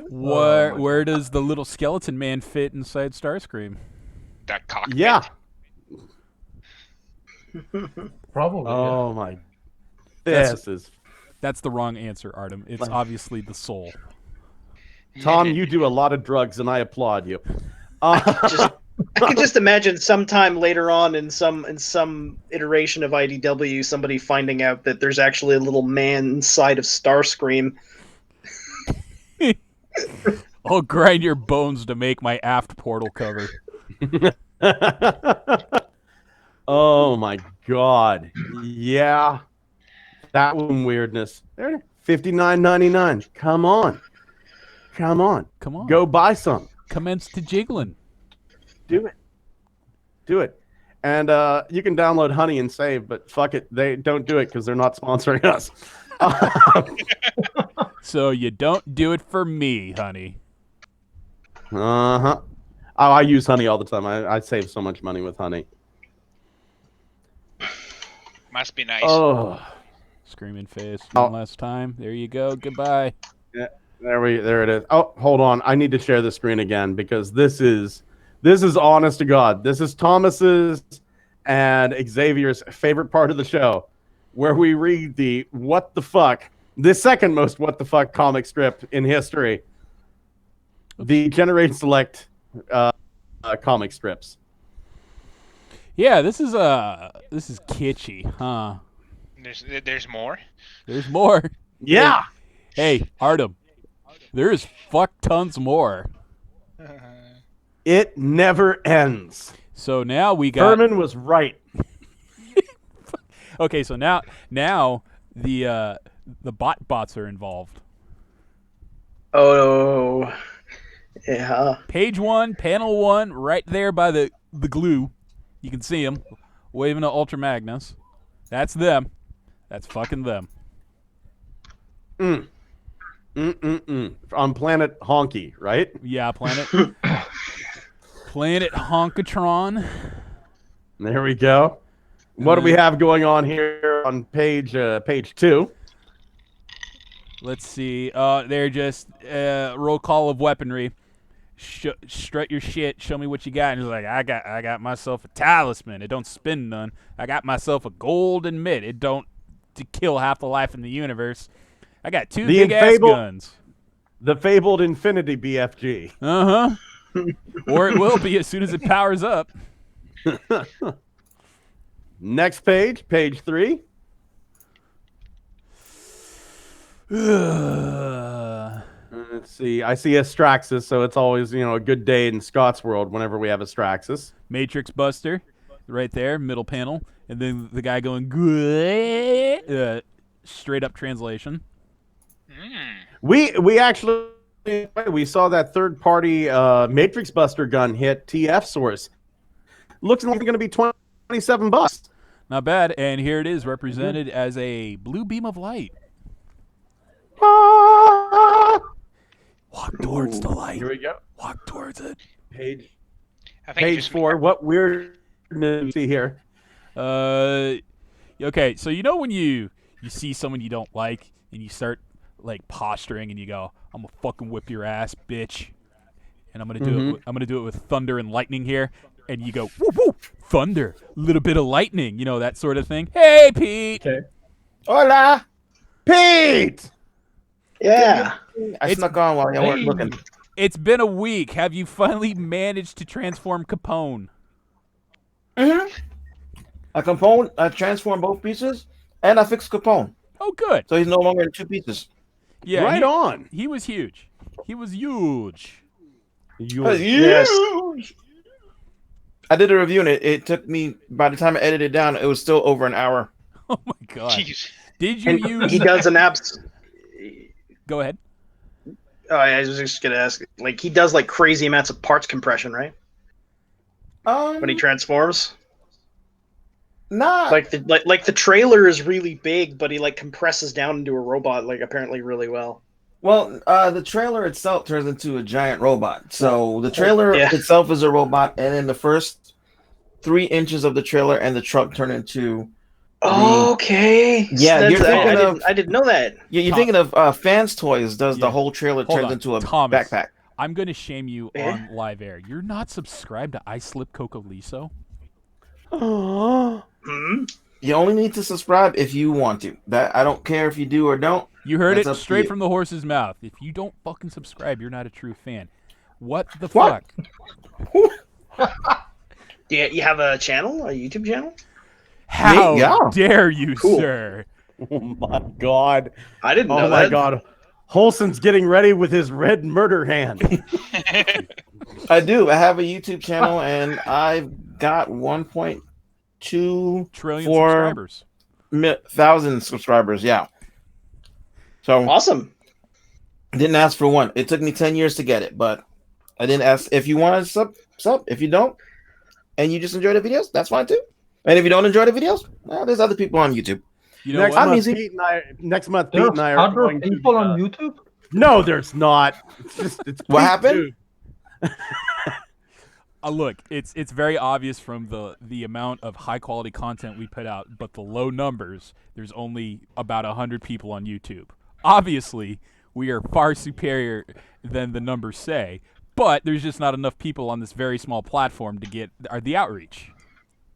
Where does the little skeleton man fit inside Starscream? That cockpit. Yeah. Probably. Oh my. That's- This is That's the wrong answer, Artem. It's obviously the soul. Tom. You do a lot of drugs, and I applaud you. I can just imagine sometime later on in some iteration of IDW, somebody finding out that there's actually a little man inside of Starscream. I'll grind your bones to make my aft portal cover. Oh my God. Yeah. That one weirdness. There, $59.99. Come on. Come on. Come on. Go buy some. Commence to jiggling. Do it. Do it. And you can download Honey and save, but fuck it. They don't do it because they're not sponsoring us. So you don't do it for me, honey. Uh-huh. Oh, I use Honey all the time. I save so much money with Honey. Must be nice. Oh. Screaming face one last time. There you go. Goodbye. Yeah, there it is. Oh, hold on. I need to share the screen again because this is honest to God. This is Thomas's and Xavier's favorite part of the show, where we read the what the fuck, the second most what the fuck comic strip in history. The Generate Select comic strips. Yeah, this is kitschy, huh? There's more. There's more. Yeah. Hey, Artem. There is fuck tons more. It never ends. So now we got. Herman was right. Okay, so now the bots are involved. Oh, yeah. Page 1, panel 1, right there by the glue. You can see them waving to Ultra Magnus. That's them. That's fucking them. On Planet Honky, right? Yeah, Planet Honkatron. There we go. What do we have going on here on page 2? Let's see. They're just roll call of weaponry. Strut your shit. Show me what you got. And he's like, I got myself a talisman. It don't spin none. I got myself a golden mitt. It don't to kill half the life in the universe. I got two big ass guns. The fabled Infinity BFG. Or it will be as soon as it powers up. Next page, page 3. Let's see. I see Astraxis, so it's always, a good day in Scott's world whenever we have Astraxis. Matrix Buster, right there, middle panel. And then the guy going, good. Straight up translation. We actually saw that third party Matrix Buster gun hit TF source. Looks like it's going to be $27. Not bad. And here it is, represented as a blue beam of light. Walk towards the light. Here we go. Walk towards it. Page I think page 4. What weirdness do you see here? Okay, so you know when you see someone you don't like and you start like posturing and you go, "I'm gonna fucking whip your ass, bitch," and I'm gonna do it. I'm gonna do it with thunder and lightning here, and you go, "Woo woo, thunder, little bit of lightning," you know, that sort of thing. Hey, Pete. Okay. Hola, Pete. Yeah. I snuck on while y'all weren't Hey. looking. It's been a week. Have you finally managed to transform Capone? I transformed both pieces, and I fixed Capone, Oh, good. so he's no longer in two pieces. Yeah, Right on. He was huge. He was huge. Yes. I did a review, and it took me. By the time I edited it down, it was still over an hour. Oh my god. Jeez. Did you And use? he does an apps. Go ahead. Oh, I was just gonna ask. Like he does like crazy amounts of parts compression, right? When he transforms. Nah, Like the trailer is really big, but he like compresses down into a robot like apparently really well. well, the trailer itself turns into a giant robot. So the trailer Yeah. itself is a robot, and then the first 3 inches of the trailer and the truck turn into. Okay. Yeah, So you're thinking of- I didn't know that. Yeah, you're thinking of Fans Toys. Does Yeah. the whole trailer Hold turns on, into a Thomas. backpack? I'm gonna shame you Yeah? on live air. You're not subscribed to I Slip Cocoliso? Hmm? You only need to subscribe if you want to. That I don't care if you do or don't. You heard That's it up to straight you. from the horse's mouth. If you don't fucking subscribe, you're not a true fan. What the What? fuck? Yeah, you have a channel, a YouTube channel? How Yeah. dare you, Cool. sir? Oh my god. I didn't know Oh my that. god. Holson's getting ready with his red murder hand. I do. I have a YouTube channel, and I've got 1.2 Trillion For- subscribers. thousand subscribers. Yeah. So Awesome. didn't ask for one. It took me 10 years to get it, but I didn't ask. If you want to sub. If you don't, and you just enjoy the videos, that's fine too. And if you don't enjoy the videos, well, there's other people on YouTube. You know next what? I'm month, easy. Next month, Pete There's and I are other going to people the, on YouTube. No, there's not. It's just it's What Pete, happened? dude. Look, it's very obvious from the amount of high quality content we put out, but the low numbers. There's only about 100 people on YouTube. Obviously, we are far superior than the numbers say, but there's just not enough people on this very small platform to get the outreach.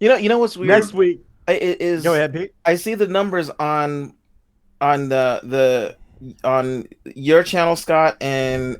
You know what's weird? Next week. It is. Go ahead, Pete. I see the numbers on the on your channel, Scott, and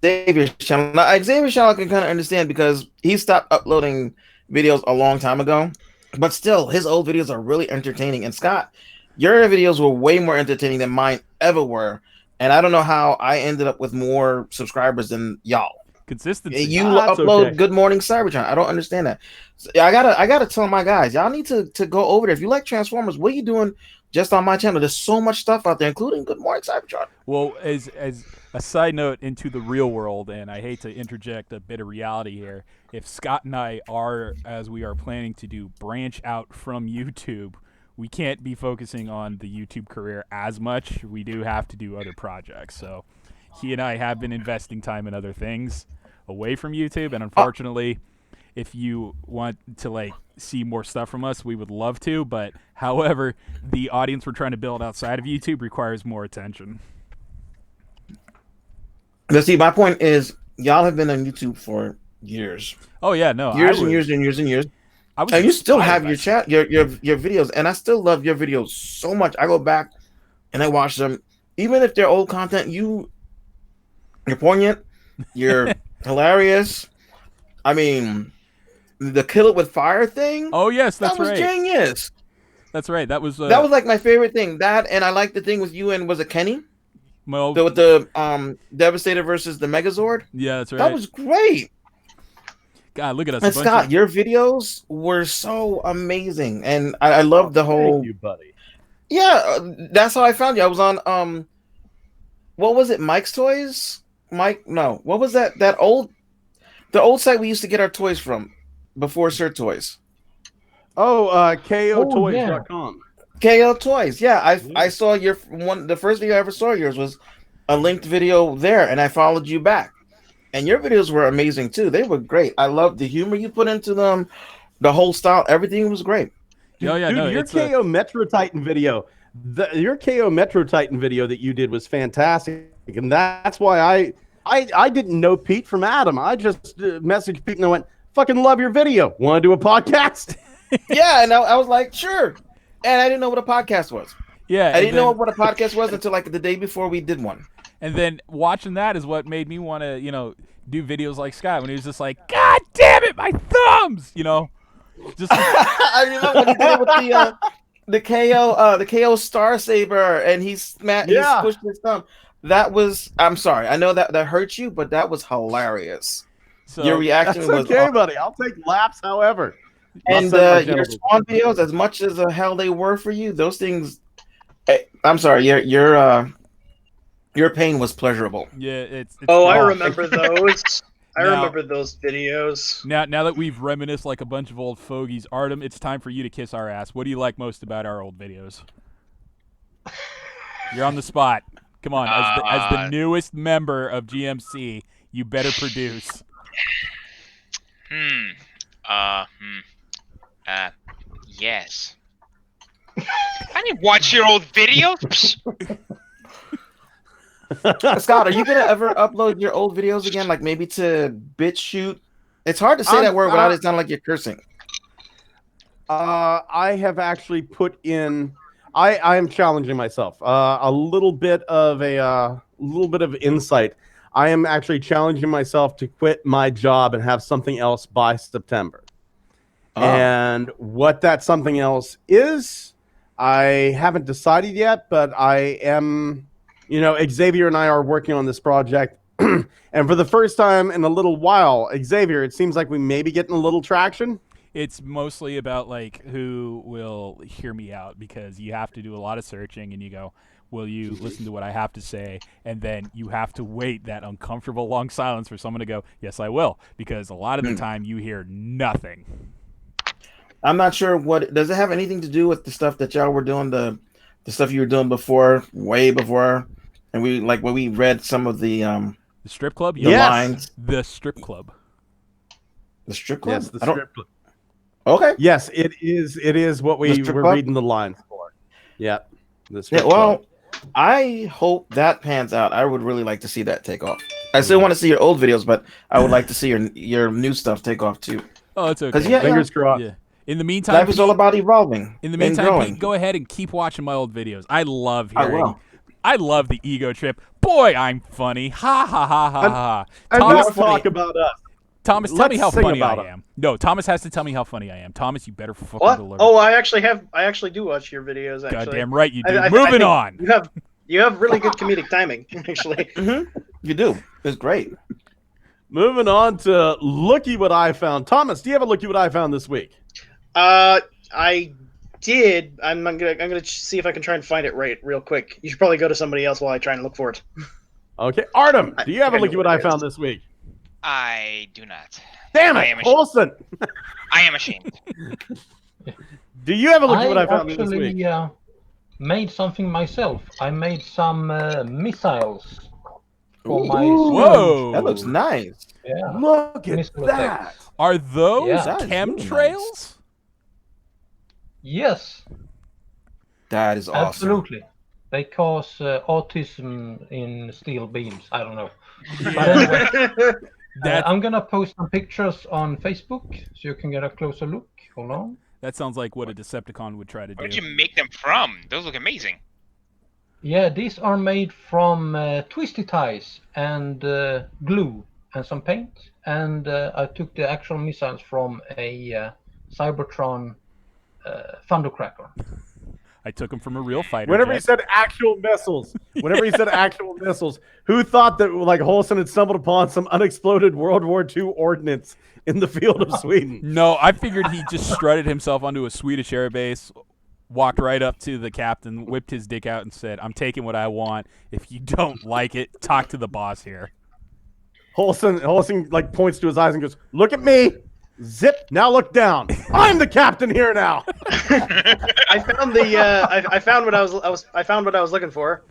Xavier's channel. Now, Xavier's channel I can kind of understand because he stopped uploading videos a long time ago, but still, his old videos are really entertaining. And Scott, your videos were way more entertaining than mine ever were, and I don't know how I ended up with more subscribers than y'all. Consistency. You That's upload okay. Good Morning Cybertron. I don't understand that. So, I gotta tell my guys, y'all need to go over there. If you like Transformers, what are you doing just on my channel? There's so much stuff out there, including Good Morning Cybertron. Well, as a side note into the real world, and I hate to interject a bit of reality here, if Scott and I are, as we are planning to do, branch out from YouTube, we can't be focusing on the YouTube career as much. We do have to do other projects. So he and I have been investing time in other things away from YouTube, and unfortunately, if you want to see more stuff from us, we would love to, but however, the audience we're trying to build outside of YouTube requires more attention. But see, my point is, y'all have been on YouTube for years, Oh yeah, no, years and years and years and years, I was and you still inspired have by your it. chat, your videos, and I still love your videos so much. I go back and I watch them, even if they're old content. You're poignant, you're hilarious. I mean, the kill it with fire thing. Oh yes, that's that was right. genius. That's right. That was That was like my favorite thing. That, and I like the thing with you and was it Kenny? well, With the Devastator versus the Megazord. yeah, that's right. That was great. God, look at us. And a bunch Scott, of- your videos were so amazing, and I love the whole. Thank you, buddy. Yeah, that's how I found you. I was on what was it? Mike's Toys. Mike, no, what was that? The old site we used to get our toys from before Sir Toys. Oh, KOToys.com. KL Toys. Yeah, I saw your one. The first video I ever saw of yours was a linked video there, and I followed you back. And your videos were amazing too. They were great. I love the humor you put into them, the whole style. Everything was great. Oh, yeah, Dude, no, your it's KO Metro Titan video, your KO Metro Titan video that you did was fantastic, and that's why I didn't know Pete from Adam. I just messaged Pete and I went, "Fucking love your video. Want to do a podcast?" Yeah, and I was like, sure. And I didn't know what a podcast was. yeah. I didn't know what a podcast was until like the day before we did one. And then watching that is what made me want to, do videos like Scott when he was just like, "God damn it, my thumbs!" Just I remember when he did it with the KO Star Saber, and he squished his thumb. That was, I'm sorry, I know that hurt you, but that was hilarious. so, Your reaction That's was okay, awesome. buddy. I'll take laps, however. And your Spawn videos, as much as the hell they were for you, those things. I'm sorry, your pain was pleasurable. yeah, it's Oh, I tough. remember those. I Now- remember those videos. Now that we've reminisced like a bunch of old fogies, Artem, it's time for you to kiss our ass. What do you like most about our old videos? You're on the spot. Come on, as the newest member of GMC, you better produce. Yes. I didn't watch your old videos. Scott, are you gonna ever upload your old videos again, like maybe to BitChute? It's hard to say that word without it sounding like you're cursing. I have actually put in. I am challenging myself. A little bit of insight. I am actually challenging myself to quit my job and have something else by September. And what that something else is, I haven't decided yet, but I am. Xavier and I are working on this project, and for the first time in a little while, Xavier, it seems like we may be getting a little traction. It's mostly about like who will hear me out, because you have to do a lot of searching and you go, will you listen to what I have to say? And then you have to wait that uncomfortable long silence for someone to go, yes, I will, because a lot of the time you hear nothing. I'm not sure what does it have anything to do with the stuff that y'all were doing, the stuff you were doing before, way before, and when we read some of the strip club? the lines. The strip club. The strip club? Yes, the strip club. Okay. Yes, it is. It is what we strip were club? reading the lines for. Yeah. The Yeah, strip well, club. I hope that pans out. I would really like to see that take off. I still want to see your old videos, but I would like to see your new stuff take off too. Oh, it's okay. 'Cause, yeah, Fingers crossed. Yeah. In the meantime, Life is all about evolving. In the and meantime, growing. Pete, go ahead and keep watching my old videos. I love I hearing. will. I love the ego trip. Boy, I'm funny. Ha ha ha ha ha. And Thomas, let's talk about us. Thomas, tell let's me how sing funny I about 'em. am. No, Thomas has to tell me how funny I am. Thomas, you better fucking What? deliver. Oh, I actually do watch your videos. Actually, Goddamn right you do. I Moving think on. You have really good comedic timing, actually. You do. It's great. Moving on to Looky What I Found. Thomas, do you have a Looky What I Found this week? I did. I'm gonna see if I can try and find it real quick. You should probably go to somebody else while I try and look for it. Okay. Artem, do you have a I know Looky What what I it Found is. this week? I do not. Damn I it, am ashamed. Olsen. I am ashamed. Do you have a Looky I What I Found this actually week? made something myself. I made some missiles for my Ooh, Whoa. that looks nice. Yeah. Look at Missile that. effects. Are those Yeah. That is really chemtrails? Yes, That is awesome. absolutely. They cause autism in steel beams. I don't know. But anyway, I'm gonna post some pictures on Facebook so you can get a closer look. Hold on. That sounds like what a Decepticon would try to Where'd do. you make them from? Those look amazing. Yeah, these are made from twisty ties and glue and some paint. And I took the actual missiles from a Cybertron Thundercracker. I took them from a real fighter Whenever he jet. said actual missiles, who thought that like Holson had stumbled upon some unexploded World War II ordnance in the field of Sweden? No, I figured he just strutted himself onto a Swedish air base, walked right up to the captain, whipped his dick out, and said, "I'm taking what I want. If you don't like it, talk to the boss here." Holson like points to his eyes and goes, "Look at me." Zip. Now look down. I'm the captain here now. I found the I found what I was looking for.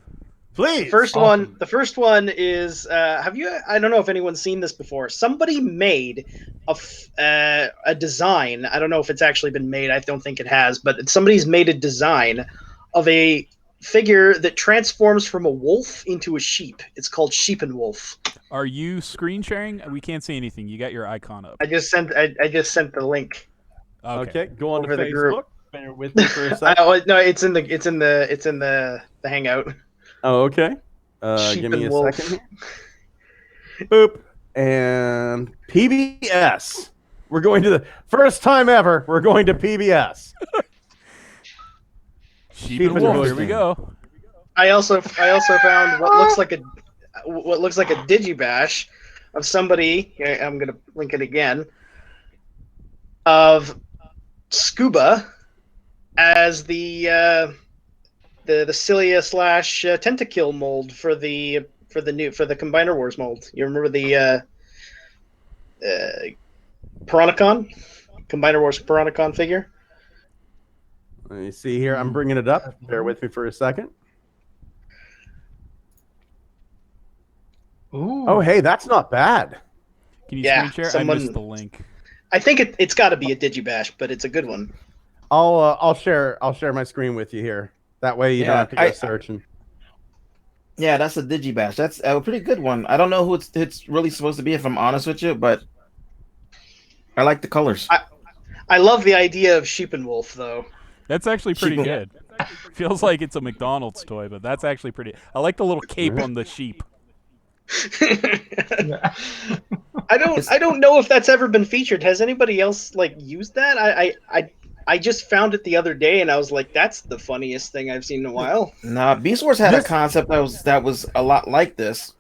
Please. The first one is have you? I don't know if anyone's seen this before. Somebody made a design. I don't know if it's actually been made. I don't think it has, but somebody's made a design of a figure that transforms from a wolf into a sheep. It's called Sheep and Wolf. Are you screen sharing? We can't see anything. You got your icon up. I just sent the link. Okay, go on to Over the Facebook. group. Bear with me for a second. No, it's in the hangout. Oh, okay. Sheep Give me and a wolf. second. Boop. And PBS. We're going to the first time ever. We're going to PBS. Sheep and wolf. Here we go. I also found what looks like a digibash of somebody. Here, I'm gonna link it again. Of Scuba as the cilia / tentakill mold for the Combiner Wars mold. You remember the Piranacon? Combiner Wars Piranacon figure? Let me see here. I'm bringing it up. Bear with me for a second. Ooh. Oh, hey, that's not bad. Can you Yeah, screen share? someone- I missed the link. I think it's got to be a digibash, but it's a good one. I'll share my screen with you here. That way you don't Yeah, have to go searching. Yeah, that's a digibash. That's a pretty good one. I don't know who it's really supposed to be, if I'm honest with you, but I like the colors. I love the idea of Sheep and Wolf, though. That's actually pretty Sheep- good. Feels like it's a McDonald's toy, but that's actually pretty. I like the little cape on the sheep. Yeah. I don't know if that's ever been featured. Has anybody else used that? I just found it the other day and I was like, that's the funniest thing I've seen in a while. Nah, Beast Wars had a concept that was a lot like this,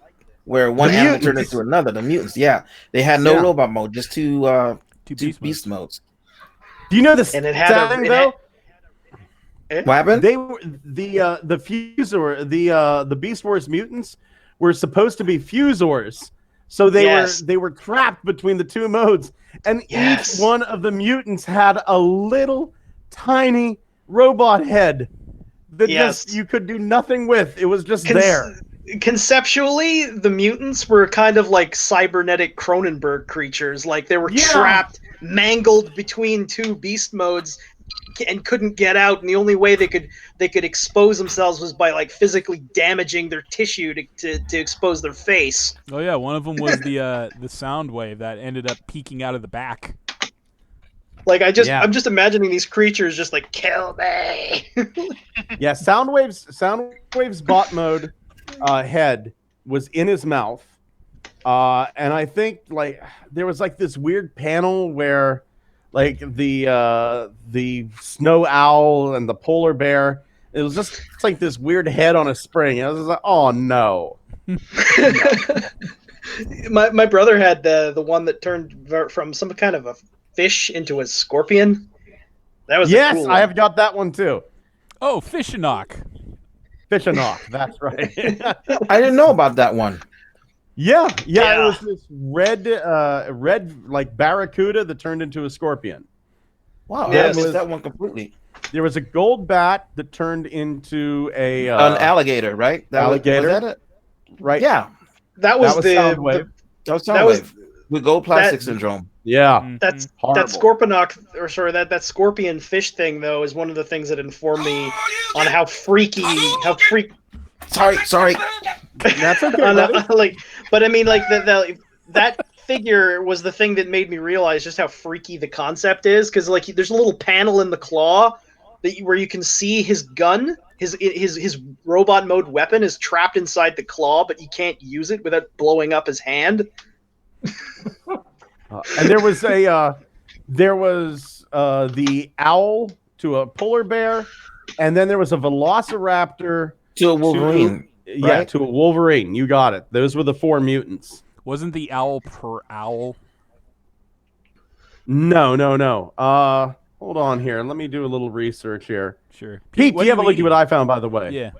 where one The animal turned mutants. into another. The mutants, yeah, they had no Yeah. robot mode, just two Two beast modes. Do you know this And it had thing it though? What happened? They were the Fusor, the Beast Wars mutants were supposed to be Fusors. So Yes. they were trapped between the two modes, and Yes. each one of the mutants had a little tiny robot head that Yes. just you could do nothing with. It was just there. Conceptually, the mutants were kind of like cybernetic Cronenberg creatures. Like they were Yeah. trapped, mangled between two beast modes, and couldn't get out. And the only way they could expose themselves was by physically damaging their tissue to expose their face. Oh yeah, one of them was the sound wave that ended up peeking out of the back. Yeah. I'm just imagining these creatures just kill me. Yeah, Soundwave's bot mode head was in his mouth, and I think there was this weird panel where the snow owl and the polar bear, it was just this weird head on a spring. I was like, oh no. My brother had the one that turned from some kind of a fish into a scorpion. That was a Yes, cool I have got that one too. Oh, Fishinok. Fishinok, that's right. I didn't know about that one. Yeah, it Yeah. was this red barracuda that turned into a scorpion. Wow, Yeah, I it missed was- that one completely. There was a gold bat that turned into a An alligator, right? alligator. Was that it? right. Yeah, That was, That was the Soundwave. that was That was- Soundwave with gold plastic that- syndrome. Yeah. Mhm. That's Horrible. that Scorponok, or sorry, that scorpion fish thing though is one of the things that informed me on how freaky. Sorry. That's okay. on, buddy. but I mean, that figure was the thing that made me realize just how freaky the concept is, because there's a little panel in the claw where you can see his gun, his robot mode weapon is trapped inside the claw, but you can't use it without blowing up his hand. And there was the owl to a polar bear, and then there was a velociraptor To a Wolverine. Right? to a Wolverine. You got it. Those were the 4 mutants. Wasn't the owl per owl? No. Hold on here. Let me do a little research here. Sure. Pete, what do you have a you look at eating? what I found, by the way? Yeah.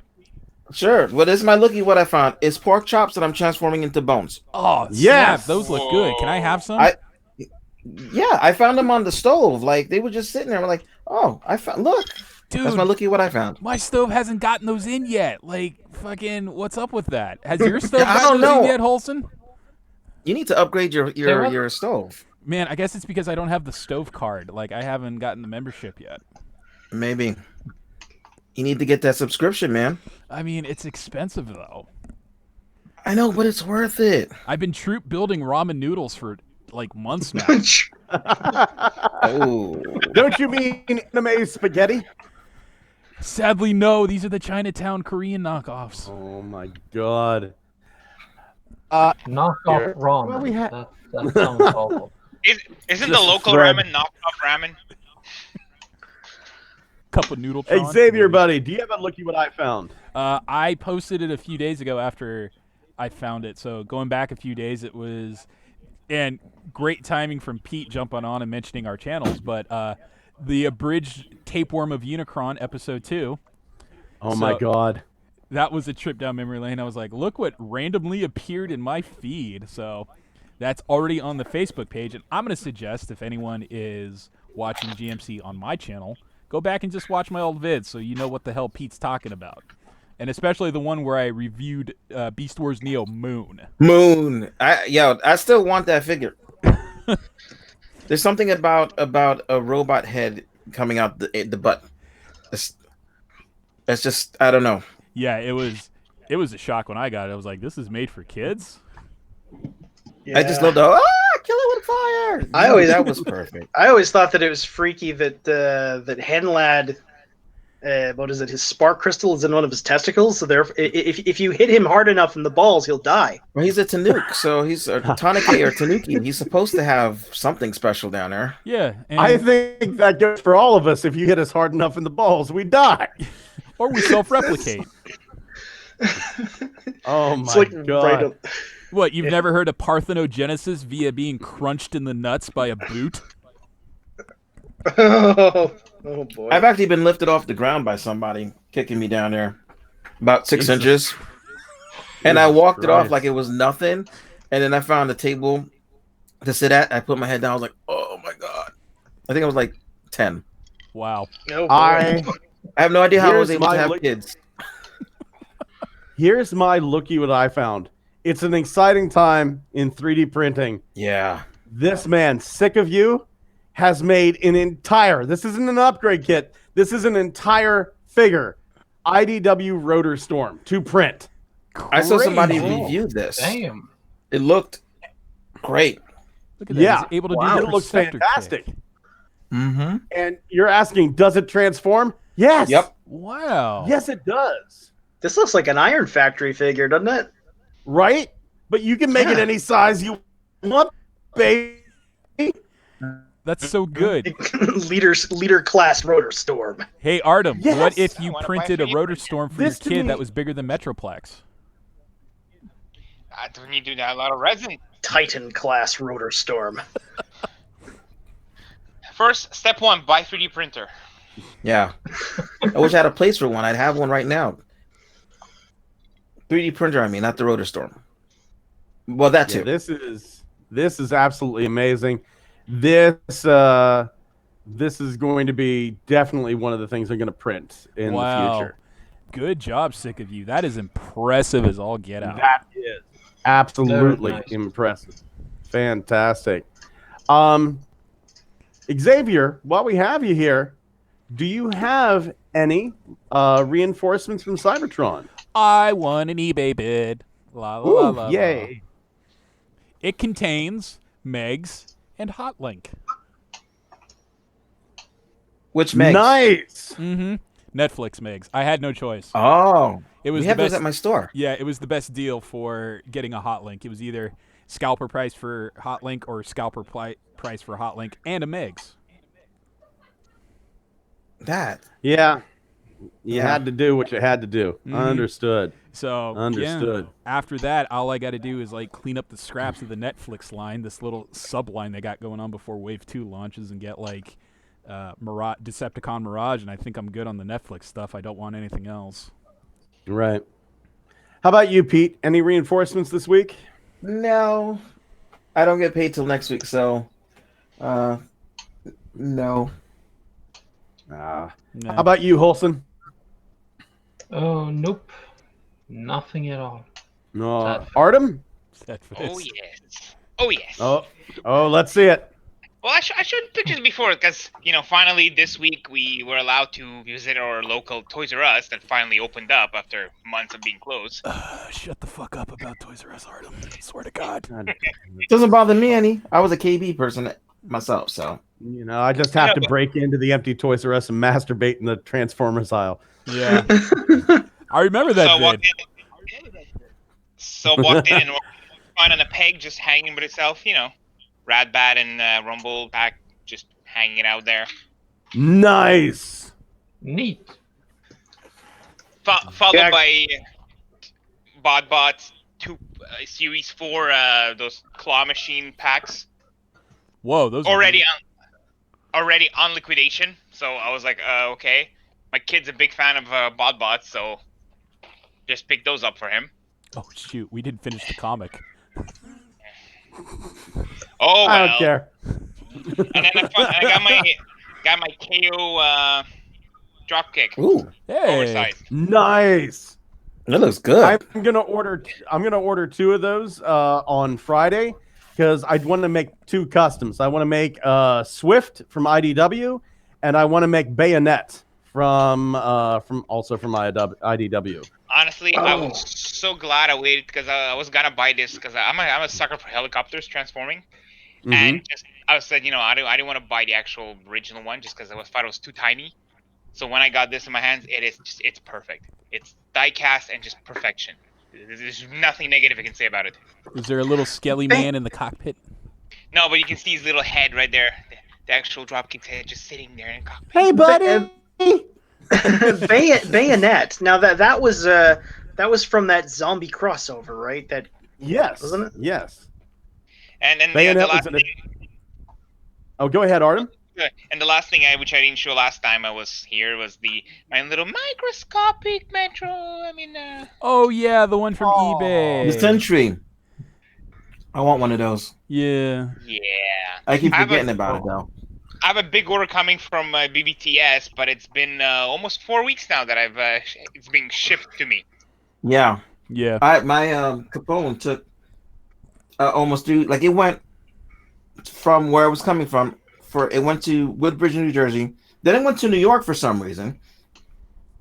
Sure. Well, this is my looky what I found. It's pork chops that I'm transforming into bones. Oh, Yes! snap, those look good. Can I have some? Yeah, I found them on the stove. They were just sitting there. I'm like, oh, look. Dude, That's my looky what I found. my stove hasn't gotten those in yet. Like, fucking, what's up with that? Has your stove I gotten don't those in know. yet, Holson? You need to upgrade what? your stove. Man, I guess it's because I don't have the stove card. Like, I haven't gotten the membership yet. Maybe. You need to get that subscription, man. I mean, it's expensive, though. I know, but it's worth it. I've been troop building ramen noodles for, like, months now. Oh. Don't you mean anime spaghetti? Sadly, no. These are the Chinatown Korean knockoffs. Oh my god. Knockoff Here. ramen. Well, we ha- that sounds awful. Isn't the Just a local thread. ramen knockoff ramen? Cup of noodle. Hey, Xavier, buddy, do you have a looky what I found? I posted it a few days ago after I found it. So going back a few days, it was, and great timing from Pete jumping on and mentioning our channels, but the abridged tapeworm of Unicron episode 2. Oh So- my god. That was a trip down memory lane. I was like, look what randomly appeared in my feed. So that's already on the Facebook page. And I'm going to suggest if anyone is watching GMC on my channel, go back and just watch my old vids so you know what the hell Pete's talking about. And especially the one where I reviewed Beast Wars Neo Moon. Moon. I still want that figure. There's something about a robot head coming out the butt. That's just, I don't know. Yeah, it was a shock when I got it. I was like, this is made for kids? I just love the kill it with fire. That was perfect. I always thought that it was freaky that that Henlad, what is it? His spark crystal is in one of his testicles. So there, if you hit him hard enough in the balls, he'll die. Well, he's a Tanuki, so he's a Tanuki or Tanuki. He's supposed to have something special down there. Yeah. And, I think that goes for all of us. If you hit us hard enough in the balls, we die. or we self-replicate. Oh my It's like god. right up. What, you've never heard of parthenogenesis via being crunched in the nuts by a boot? Oh boy. I've actually been lifted off the ground by somebody kicking me down there, about 6 inches, and I walked it off Christ. like it was nothing. And then I found a table to sit at. I put my head down. I was like, "Oh my god!" I think I was like 10. Wow. Oh, boy. I have no idea how I was Here's able to my have look- kids. Here's my looky what I found. It's an exciting time in 3D printing. Yeah. This man, Sick of You, has made an entire, this isn't an upgrade kit, this is an entire figure, IDW Rotor Storm to print. I saw somebody Crazy. review this. Damn. It looked great. Look at that. Yeah. He's able to Wow. do the It looks Perceptor fantastic. kick. Mm-hmm. And you're asking, does it transform? Yes. Yep. Wow. Yes, it does. This looks like an Iron Factory figure, doesn't it? Right? But you can make it Yeah. any size you want, baby. That's so good. leader class Rotor Storm. Hey, Artem, Yes. what if you I wanna printed buy a three. rotor storm for your This to kid me- that was bigger than Metroplex? When you do that, a lot of resin. Titan class Rotor Storm. First, step 1, buy 3D printer. Yeah. I wish I had a place for one. I'd have one right now. 3D printer, I mean, not the Rotor Storm. Well, that too. Yeah, this is absolutely amazing. This is going to be definitely one of the things I'm going to print in the Wow. future. Good job, Sick of You. That is impressive as all get out. That is absolutely Very nice. impressive. Fantastic. Xavier, while we have you here, do you have any reinforcements from Cybertron? I won an eBay bid. La la la Ooh, la. yay. It contains Megs and Hotlink. Which makes Nice. Mm-hmm. Netflix Megs. I had no choice. Oh, It was we the have best. those at my store. Yeah, it was the best deal for getting a Hotlink. It was either scalper price for Hotlink or scalper price for Hotlink and a Megs. That Yeah. You Yeah. had to do what you had to do. Mhm. Understood. So Understood. Yeah, after that, all I got to do is like clean up the scraps of the Netflix line, this little sub line they got going on before Wave 2 launches, and get like Decepticon Mirage, and I think I'm good on the Netflix stuff. I don't want anything else. Right. How about you, Pete? Any reinforcements this week? no, I don't get paid till next week, so no. How Nah. about you, Holson? Oh, nope. Nothing at all. No, Sad. Artem? Sad for Oh this. yes. Oh yes. Oh, let's see it. Well, I showed pictures before because finally this week we were allowed to visit our local Toys R Us that finally opened up after months of being closed. Shut the fuck up about Toys R Us, Artem. Swear to God. Doesn't bother me any. I was a KB person myself, so. I just have to break into the empty Toys R Us and masturbate in the Transformers aisle. Yeah. I remember that vid. Walked in and found on a peg just hanging by itself, Radbat and Rumble Pack just hanging out there. Nice. Neat. Followed by BotBots 2 Series 4, those claw machine packs. Whoa, those already on liquidation. So I was like, okay. My kid's a big fan of BotBots, so just picked those up for him. Oh shoot, we didn't finish the comic. Oh, well. I don't care. And then I got my KO dropkick. Ooh, Hey. Oversized. Nice. that looks good. I'm gonna order 2 of those on Friday because I want to make 2 customs. I want to make Swift from IDW, and I want to make Bayonet from IDW. Honestly, I was so glad I waited because I was gonna buy this because I'm a sucker for helicopters transforming, and I said I didn't want to buy the actual original one just because I thought it was too tiny. So when I got this in my hands, it's perfect. It's die cast and just perfection. There's nothing negative I can say about it. Is there a little skelly man in the cockpit? No, but you can see his little head right there, the actual dropkick's head just sitting there in the cockpit. Hey, buddy. Bayonet. Now that was from that zombie crossover, right? That Yes. Wasn't it? Yes. And then the Bayonet last was in thing, Oh, go ahead, Artem. and the last thing which I didn't show last time I was here was my little microscopic Metro. Oh yeah, the one from eBay. The Sentry. I want one of those. Yeah. Yeah. I keep I have forgetting about it though. I have a big order coming from BBTS, but it's been almost 4 weeks now that it's being shipped to me. Yeah. Yeah. My Capone took almost it went from where it was coming from. It went to Woodbridge, New Jersey. Then it went to New York for some reason.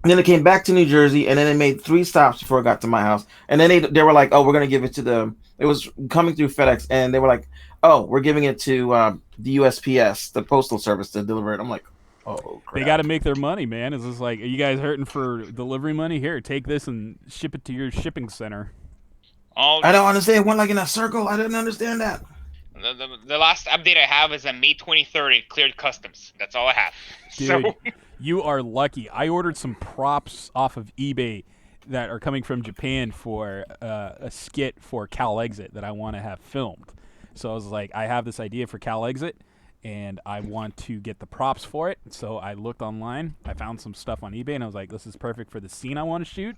And then it came back to New Jersey, and then it made 3 stops before it got to my house. And then they were like, "Oh, we're gonna give it to It was coming through FedEx, and they were like, "Oh, we're giving it to the USPS, the postal service, to deliver it." I'm like, "Oh, crap." They got to make their money, man. It's just like, are you guys hurting for delivery money? Here, take this and ship it to your shipping center. I don't understand. It went like in a circle. I didn't understand that. The last update I have is on May 23rd. It cleared customs. That's all I have. Dude, So you are lucky. I ordered some props off of eBay that are coming from Japan for a skit for Cal Exit that I want to have filmed. So I was like, I have this idea for Cal Exit, and I want to get the props for it. So I looked online. I found some stuff on eBay, and I was like, this is perfect for the scene I want to shoot.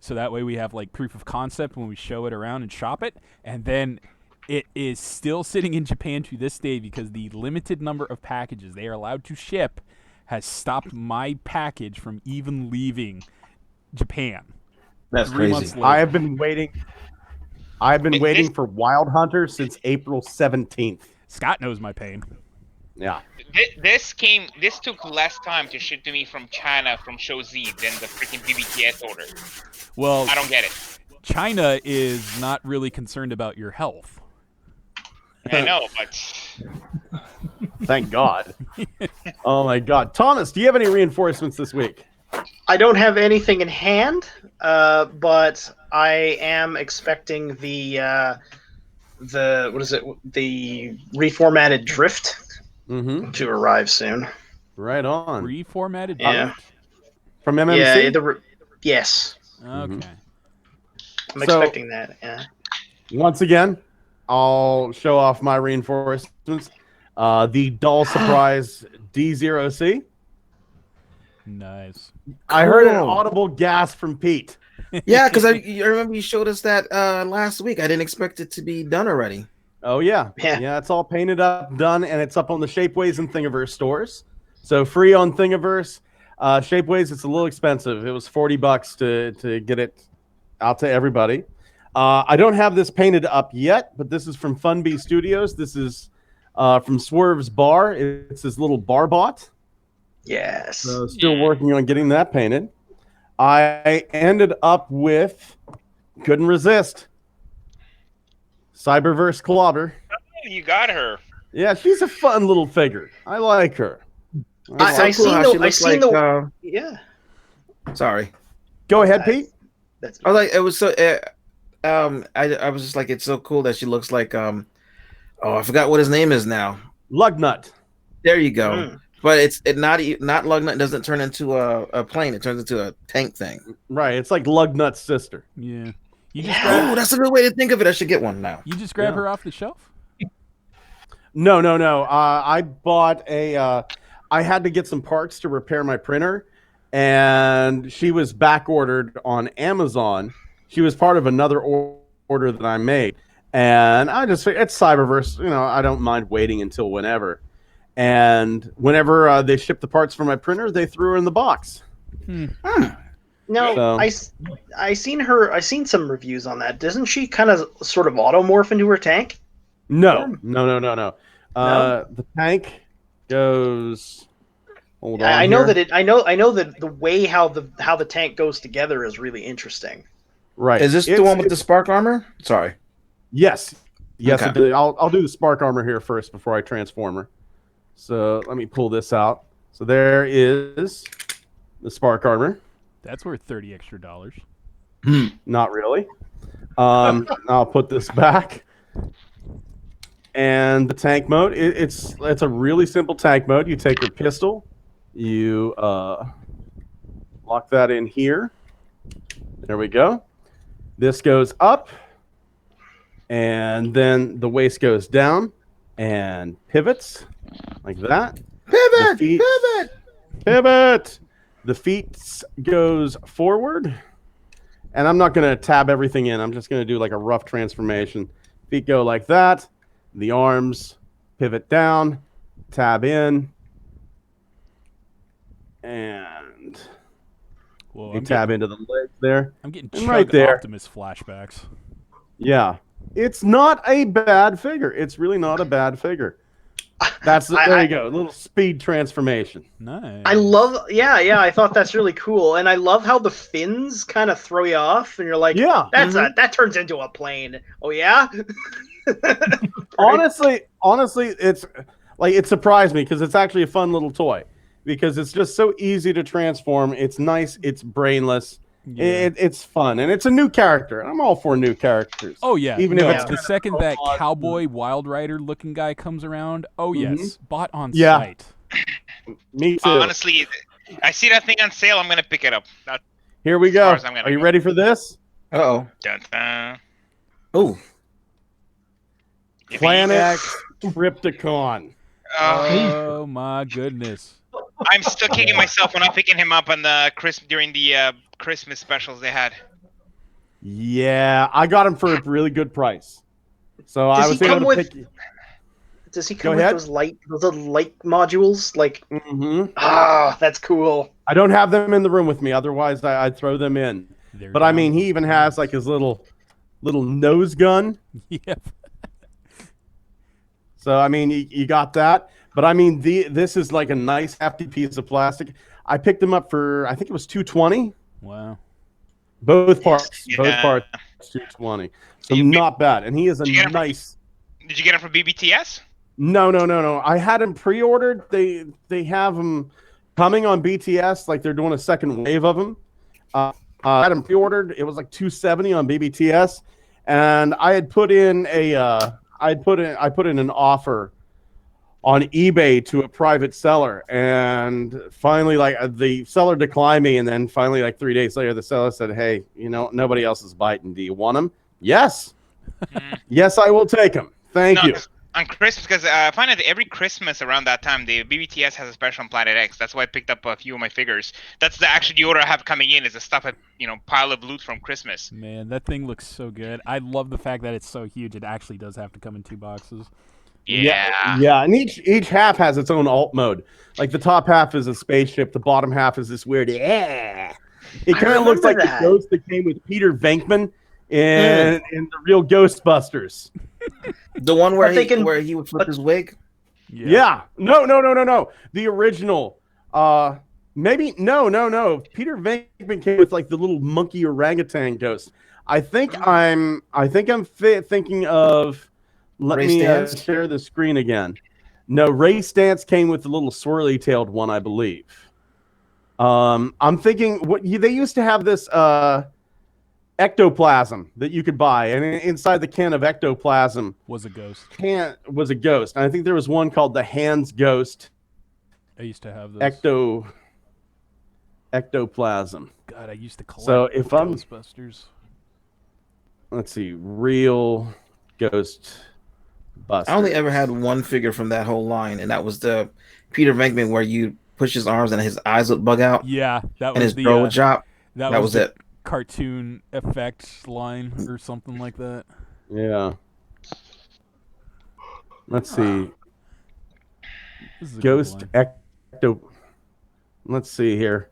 So that way we have like proof of concept when we show it around and shop it. And then it is still sitting in Japan to this day because the limited number of packages they are allowed to ship has stopped my package from even leaving Japan. That's 3 crazy. months later. I have been waiting for Wild Hunter since April 17th. Scott knows my pain. Yeah. this took less time to ship to me from China from Show Z than the freaking BBTS order. Well, I don't get it. China is not really concerned about your health. I know, but Thank God. Oh my God. Thomas, do you have any reinforcements this week? I don't have anything in hand, but I am expecting the reformatted Drift to arrive soon. Right on. Reformatted? Yeah. From MMC? Yeah. Yes, Okay. I'm expecting that. Yeah. Once again, I'll show off my reinforcements. The Dull Surprise D0C. Nice. I heard an Cool. audible gasp from Pete. Yeah, because I remember you showed us that last week. I didn't expect it to be done already. Oh, yeah. Yeah. Yeah, it's all painted up, done, and it's up on the Shapeways and Thingiverse stores. So free on Thingiverse. Shapeways, it's a little expensive. It was $40 to get it out to everybody. I don't have this painted up yet, but this is from Funbee Studios. This is from Swerve's Bar. It's his little bar bot. Yes. So still working on getting that painted. I ended up with, couldn't resist, Cyberverse Clobber. Oh, you got her. Yeah, she's a fun little figure. I like her. I It's so cool seen how the- she I looks seen like, the- Yeah. Sorry. Go ahead, Pete. That's I was like, it was so. I was just like, it's so cool that she looks like oh, I forgot what his name is now. Lugnut. There you go. Mm. But not Lugnut doesn't turn into a plane. It turns into a tank thing. Right, it's like Lugnut's sister. Yeah. You just Yeah. Oh, grab, that's a good way to think of it. I should get one now. you just grab Yeah. her off the shelf? No. I bought a. I had to get some parts to repair my printer, and she was back ordered on Amazon. She was part of another order that I made, and I just it's Cyberverse. You know, I don't mind waiting until whenever. And whenever they shipped the parts for my printer, they threw her in the box. No, So- I seen some reviews on that. Doesn't she kind of sort of automorph into her tank? No. The tank goes. Hold on. I know here. that it. I know that the way how the tank goes together is really interesting. Right. Is this the one with the spark armor? Sorry. Yes. Okay. it did. I'll do the spark armor here first before I transform her. So let me pull this out. So there is the spark armor. That's worth $30 extra. Not really. I'll put this back. And the tank mode, it's a really simple tank mode. You take your pistol, you lock that in here. There we go. This goes up, and then the waist goes down and pivots like that. Pivot! feet- Pivot. The feet goes forward, and I'm not going to tab everything in. I'm just going to do like a rough transformation. Feet go like that. The arms pivot down, tab in, and Whoa, you tab into the legs there. I'm getting And Chug right there. Optimus flashbacks. Yeah, it's not a bad figure. It's really not a bad figure. There you go, a little speed transformation. Nice. I love, yeah. I thought that's really cool, and I love how the fins kind of throw you off, and you're like, Yeah, that turns into a plane. Oh yeah. honestly, it's like it surprised me because it's actually a fun little toy because it's just so easy to transform. It's nice. It's brainless. Yeah. It's fun, and it's a new character. I'm all for new characters. Oh yeah, Even no, if it's the second that on- cowboy Wild Rider looking guy comes around, oh yes, bought on Yeah. site. Me too. Honestly, I see that thing on sale. I'm gonna pick it up. Here we as far go. as I'm gonna Are you go. ready for this? Uh-oh. Dun-dun. Oh. Plan X Triptychon. Oh my goodness. I'm still kicking myself when I'm picking him up on the during the Christmas specials they had. Yeah, I got him for a really good price. So I Does was he able come to with- pick. Does he Go come with ahead. those little light modules? Like, Mhm. that's cool. I don't have them in the room with me. Otherwise, I'd throw them in. They're But I down. mean, he even has like his little nose gun. Yep. So I mean, you got that. But I mean, this is like a nice hefty piece of plastic. I picked them up for I think it was $220. Wow. Both parts, Yeah. both parts, $220. So You- not bad. And he is a you get him from- nice. Did you get him from BBTS? No. I had them pre-ordered. They have them coming on BTS. Like they're doing a second wave of them. I had them pre-ordered. It was like $270 on BBTS, and I had put in I put in an offer on eBay to a private seller, and finally, like the seller declined me, and then finally, like 3 days later, the seller said, "Hey, nobody else is biting. Do you want them?" Yes, yes, I will take them. Thank No, you. on Christmas, because I find that every Christmas around that time, the BBTS has a special on Planet X. That's why I picked up a few of my figures. That's actually the order I have coming in is the stuff I pile of loot from Christmas. Man, that thing looks so good. I love the fact that it's so huge. It actually does have to come in 2 boxes. Yeah, and each half has its own alt mode. Like the top half is a spaceship, the bottom half is this weird. It kind of looks like the ghost that came with Peter Venkman in the real Ghostbusters. The one where he would flip his wig. Yeah. No. The original. Maybe no. Peter Venkman came with like the little monkey orangutan ghost. I think I'm thinking of. Let Ray me Stantz? share the screen again. No, Ray Stantz came with the little swirly-tailed one, I believe. I'm thinking they used to have this ectoplasm that you could buy, and inside the can of ectoplasm Was a ghost. was a ghost. And I think there was one called the Hands Ghost. I used to have those. Ectoplasm. God, I used to collect So if I'm Ghostbusters. let's see, real Ghost Busters. I only ever had one figure from that whole line, and that was the Peter Venkman where you push his arms and his eyes would bug out, Yeah, that and was his the throat would drop. that That was was the it. cartoon effects line or something like that. Yeah. Let's see. This is a good Ghost line. Ecto. Let's see here.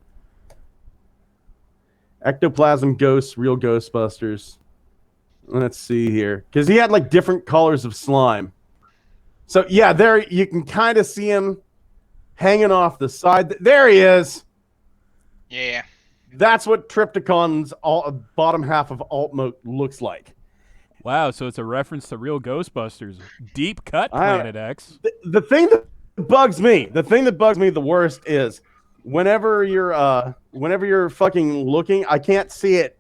Ectoplasm Ghosts, real Ghostbusters. Let's see here. Because he had like different colors of slime. So yeah, there you can kind of see him hanging off the side. There he is. Yeah. That's what Triptychon's bottom half of alt mode looks like. Wow, so it's a reference to real Ghostbusters. Deep cut, Planet X. The thing that bugs me the worst is whenever you're fucking looking, I can't see it.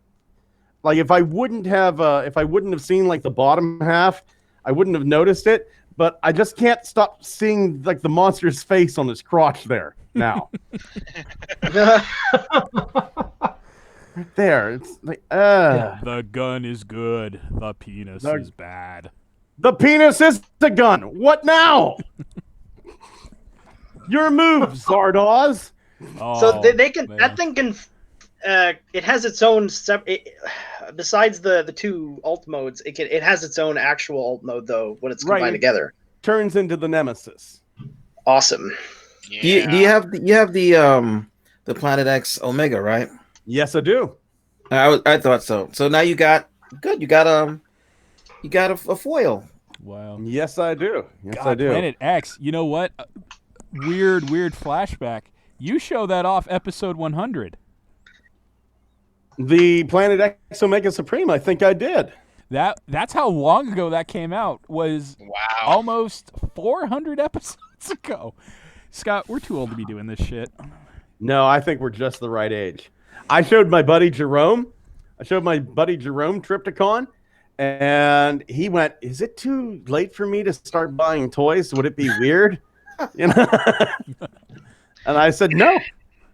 Like if I wouldn't have seen like the bottom half, I wouldn't have noticed it. But I just can't stop seeing like the monster's face on his crotch there now. Right there, it's like The gun is good. The penis is bad. the penis is the gun. What now? Your move, Zardoz. Oh, So they can man. that thing can it has its own besides the two alt modes, it has its own actual alt mode though when it's combined Right. together. Turns into the Nemesis. Awesome. Yeah. Do you have the Planet X Omega, right? Yes, I do. I thought so. So now you got a foil. Wow. Yes, I do. Yes, God, I do. Planet X. You know what? Weird flashback. You show that off episode 100. The Planet X Omega Supreme, I think I did. That's how long ago that came out. Was Wow. almost 400 episodes ago. Scott, we're too old to be doing this shit. No, I think we're just the right age. I showed my buddy Jerome Triptychon, and he went, "Is it too late for me to start buying toys? Would it be weird?" You know? And I said, "No. It's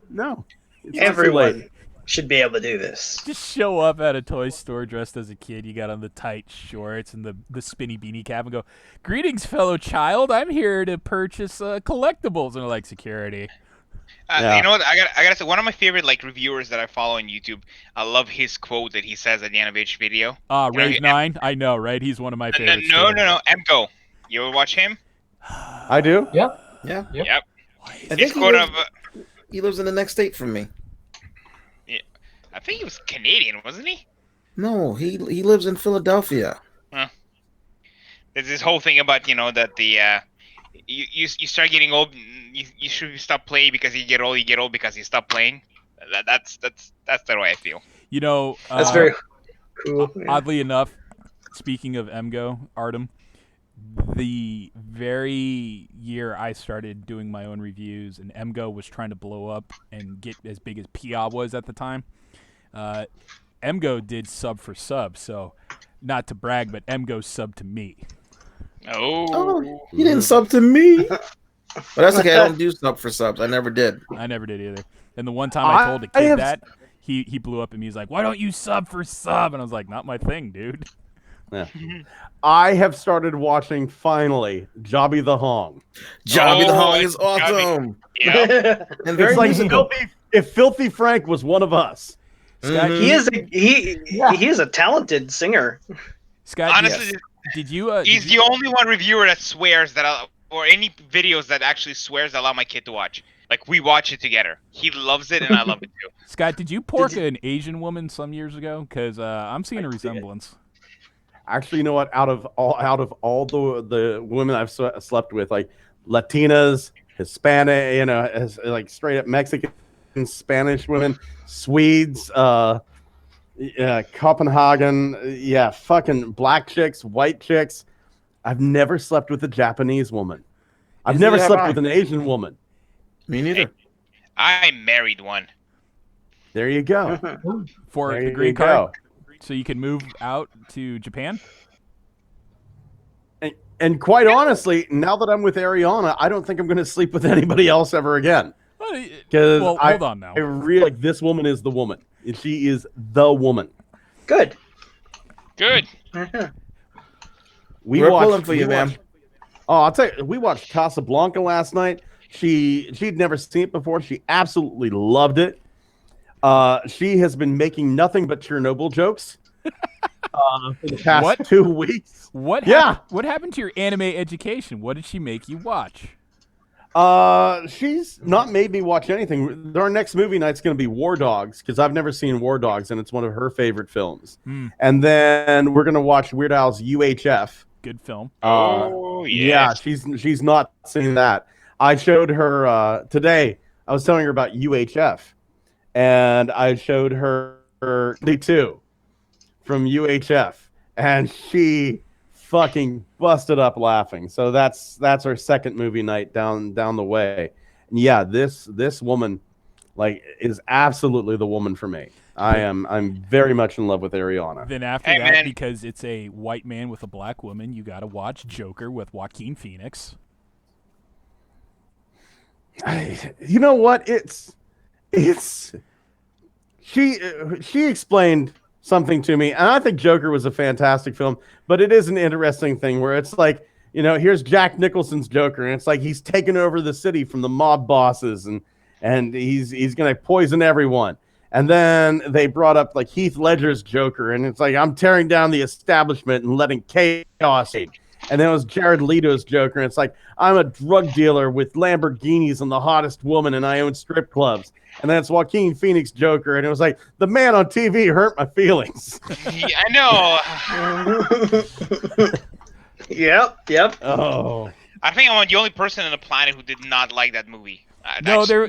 not too late." Everyone should be able to do this. Just show up at a toy store dressed as a kid. You got on the tight shorts and the spinny beanie cap and go, "Greetings, fellow child. I'm here to purchase collectibles." And they're like, "Security." Yeah. You know what? I gotta say, one of my favorite like reviewers that I follow on YouTube. I love his quote that he says at the end of each video. Rave 9. I know, right? He's one of my favorites. No. too. Emgo. You ever watch him? I do. Yeah. Yep. I His think quote of he lives in the next state from me. I think he was Canadian, wasn't he? No, he lives in Philadelphia. There's this whole thing about that the you start getting old. You should stop playing because you get old. You get old because you stop playing. That's the way I feel. You know, That's very cool. Yeah. oddly enough, speaking of Emgo, Artem, the very year I started doing my own reviews and Emgo was trying to blow up and get as big as Pia was at the time, Emgo did sub for sub. So, not to brag, but Emgo subbed to me. Oh, you didn't sub to me. But that's okay. I don't do sub for subs. I never did. I never did either. And the one time I told a kid that, he blew up at me. He's like, "Why don't you sub for sub?" And I was like, "Not my thing, dude." Yeah. I have started watching finally Jobby the Hong. Jobby the Oh, Hong is awesome. Yeah. And very It's like musical. if Filthy Frank was one of us. Scott, Mhm. He is a talented singer. Scott, Honestly, Did you? He's the only one reviewer that swears that, or any videos that actually swears that allow my kid to watch. Like, we watch it together. He loves it, and I love it too. Scott, did you pork an Asian woman some years ago? Because I'm seeing a resemblance. Actually, you know what? Out of all the women I've slept with, like Latinas, Hispanic, you know, like straight up Mexican, Spanish women, Swedes, Copenhagen, yeah, fucking black chicks, white chicks. I've never slept with a Japanese woman. I've never slept with an Asian woman. Me neither. Hey, I married one. There you go. For There the you green go. card, so you can move out to Japan. And quite honestly, now that I'm with Ariana, I don't think I'm going to sleep with anybody else ever again. Because Well, hold on now. I really like this woman is the woman. She is the woman. Good. Good. We're pulling for you, man. Oh, I'll tell you, we watched Casablanca last night. She'd never seen it before. She absolutely loved it. She has been making nothing but Chernobyl jokes for the past 2 weeks. What happened to your anime education? What did she make you watch? She's not made me watch anything. Our next movie night's going to be War Dogs, because I've never seen War Dogs, and it's one of her favorite films. And then we're going to watch Weird Al's UHF. Good film. Yeah, she's not seen that. I showed her today. I was telling her about UHF, and I showed her the 2 from UHF, and she fucking busted up laughing. So that's our second movie night down the way. And yeah, this woman like is absolutely the woman for me. I'm very much in love with Ariana. Then after that, because it's a white man with a black woman, you got to watch Joker with Joaquin Phoenix. You know what? She explained something to me, and I think Joker was a fantastic film, but it is an interesting thing where it's like, you know, here's Jack Nicholson's Joker, and it's like he's taken over the city from the mob bosses, and he's gonna poison everyone. And then they brought up like Heath Ledger's Joker, and it's like, I'm tearing down the establishment and letting chaos in. And then it was Jared Leto's Joker, and it's like, I'm a drug dealer with Lamborghinis and the hottest woman, and I own strip clubs. And then it's Joaquin Phoenix Joker, and it was like, the man on TV hurt my feelings. Yeah, I know. Yep. Oh. I think I'm the only person on the planet who did not like that movie. No, there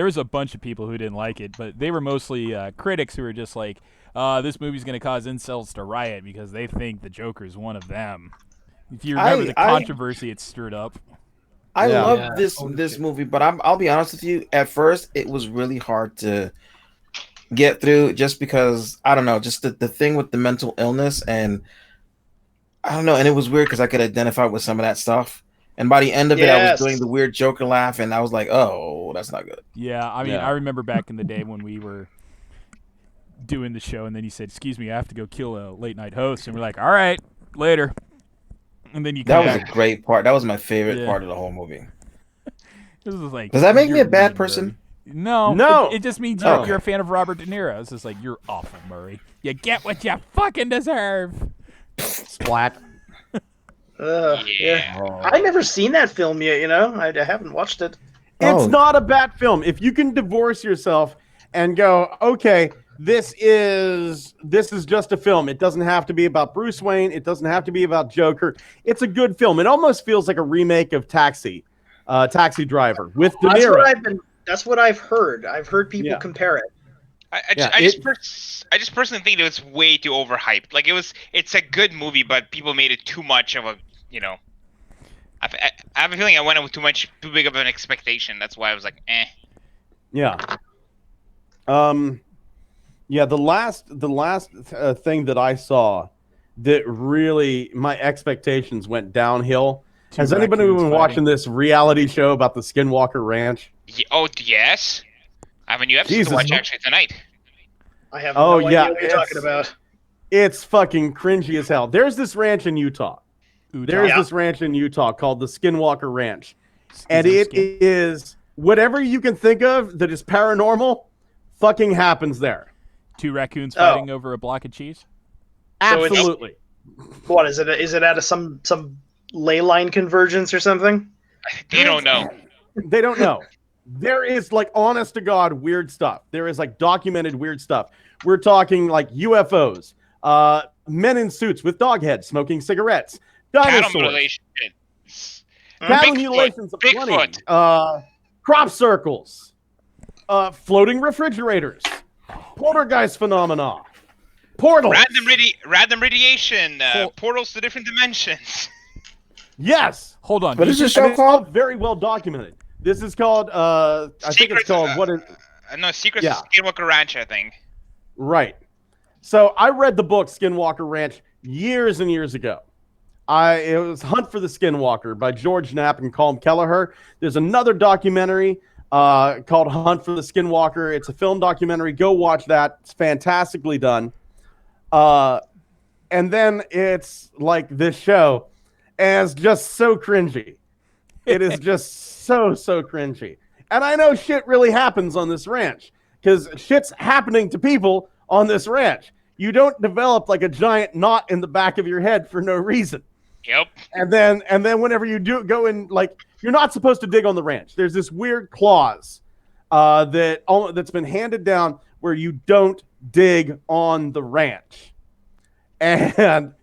was a bunch of people who didn't like it, but they were mostly critics who were just like, this movie's going to cause incels to riot because they think the Joker's one of them. If you remember the controversy it stirred up. I love this movie, but I'll be honest with you. At first, it was really hard to get through just because, I don't know, just the thing with the mental illness, and I don't know, and it was weird because I could identify with some of that stuff. And by the end of it, I was doing the weird Joker laugh, and I was like, oh, that's not good. Yeah, I mean, I remember back in the day when we were doing the show, and then you said, excuse me, I have to go kill a late-night host. And we're like, all right, later. And then that was a great part. That was my favorite part of the whole movie. This was like, does that make me a bad person? No. It just means you're a fan of Robert De Niro. It's just like, you're awful, Murray. You get what you fucking deserve. Splat. Yeah. I've never seen that film yet, you know? I haven't watched it. It's not a bad film. If you can divorce yourself and go, okay, this is just a film. It doesn't have to be about Bruce Wayne. It doesn't have to be about Joker. It's a good film. It almost feels like a remake of Taxi Driver with De Niro. That's what I've heard. I've heard people compare it. I just personally think that it's way too overhyped. Like it's a good movie, but people made it too much of a, you know. I have a feeling I went in with too big of an expectation. That's why I was like, eh. Yeah. Yeah. The last thing that I saw that really my expectations went downhill. Has anybody been watching this reality show about the Skinwalker Ranch? Yes. I have a new episode to watch actually tonight. I have no idea what you're talking about. It's fucking cringy as hell. There's this ranch in Utah. This ranch in Utah called the Skinwalker Ranch. And it is whatever you can think of that is paranormal fucking happens there. 2 raccoons fighting over a block of cheese? Absolutely. What is it? Is it at some ley line convergence or something? They don't know. They don't know. There is like honest to God weird stuff. There is like documented weird stuff. We're talking like UFOs, men in suits with dog heads smoking cigarettes, Cattle dinosaurs, mutilation. cattle Bigfoot. mutilations of Bigfoot. plenty, crop circles, floating refrigerators, poltergeist phenomena, portals. Random radiation. Portals to different dimensions. Yes. Hold on. What is this show And it's called? very well documented. This is called, I think it's called, what is... No, Secrets Yeah. of Skinwalker Ranch, I think. Right. So I read the book Skinwalker Ranch years and years ago. It was Hunt for the Skinwalker by George Knapp and Colm Kelleher. There's another documentary called Hunt for the Skinwalker. It's a film documentary. Go watch that. It's fantastically done. And then it's like this show, and it's just so cringy. It is just so cringy. And I know shit really happens on this ranch because shit's happening to people on this ranch. You don't develop like a giant knot in the back of your head for no reason. Yep. And then whenever you do go in, like, you're not supposed to dig on the ranch. There's this weird clause that's been handed down where you don't dig on the ranch. And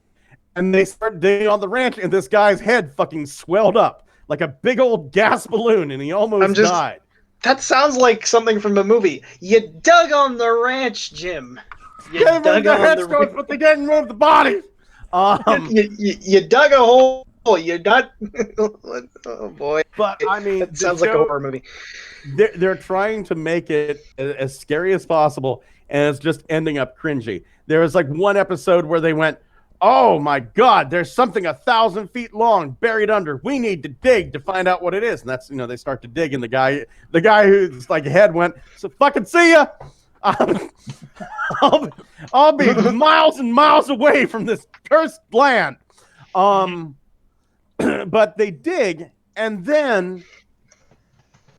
they start digging on the ranch, and this guy's head fucking swelled up like a big old gas balloon, and he almost died. That sounds like something from a movie. You dug on the ranch, Jim. You They moved dug the on the headstones, but they didn't move the body. you dug a hole. You dug. Oh boy! But I mean, It sounds like a horror movie. They're trying to make it as scary as possible, and it's just ending up cringy. There was like one episode where they went, "Oh my God, there's something 1,000 feet long buried under. We need to dig to find out what it is." And that's, they start to dig, and the guy who's like head went, "So fucking see ya. I'll be miles and miles away from this cursed land." But they dig, and then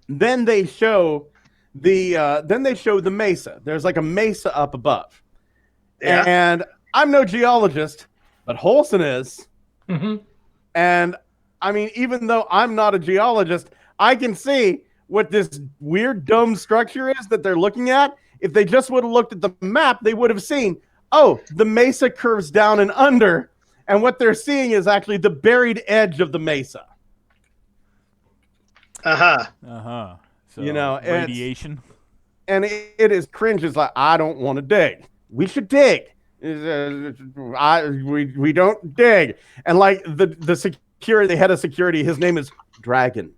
they show the mesa. There's like a mesa up above. Yeah. And I'm no geologist, but Holson is. Mm-hmm. And I mean, even though I'm not a geologist, I can see what this weird dome structure is that they're looking at. If they just would have looked at the map, they would have seen, oh, the mesa curves down and under. And what they're seeing is actually the buried edge of the mesa. So, radiation. And it is cringe. It's like, I don't want to dig. We should dig. We don't dig. And like the security, the head of security, his name is Dragon.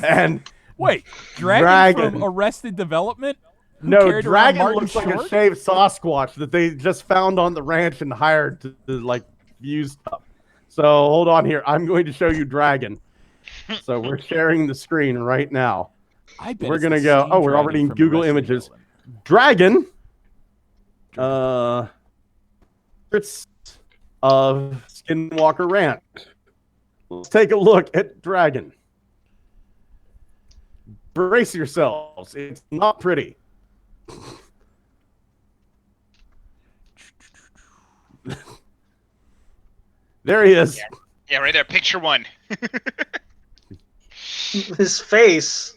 And wait, Dragon from Arrested Development? No, Dragon looks like a shaved Sasquatch that they just found on the ranch and hired to like use stuff. So hold on here. I'm going to show you Dragon. So we're sharing the screen right now. I bet we're gonna go. Oh, we're already in Google Images. Dragon. It's of Skinwalker Ranch. Let's take a look at Dragon. Brace yourselves. It's not pretty. There he is. Yeah, right there. Picture one. His face.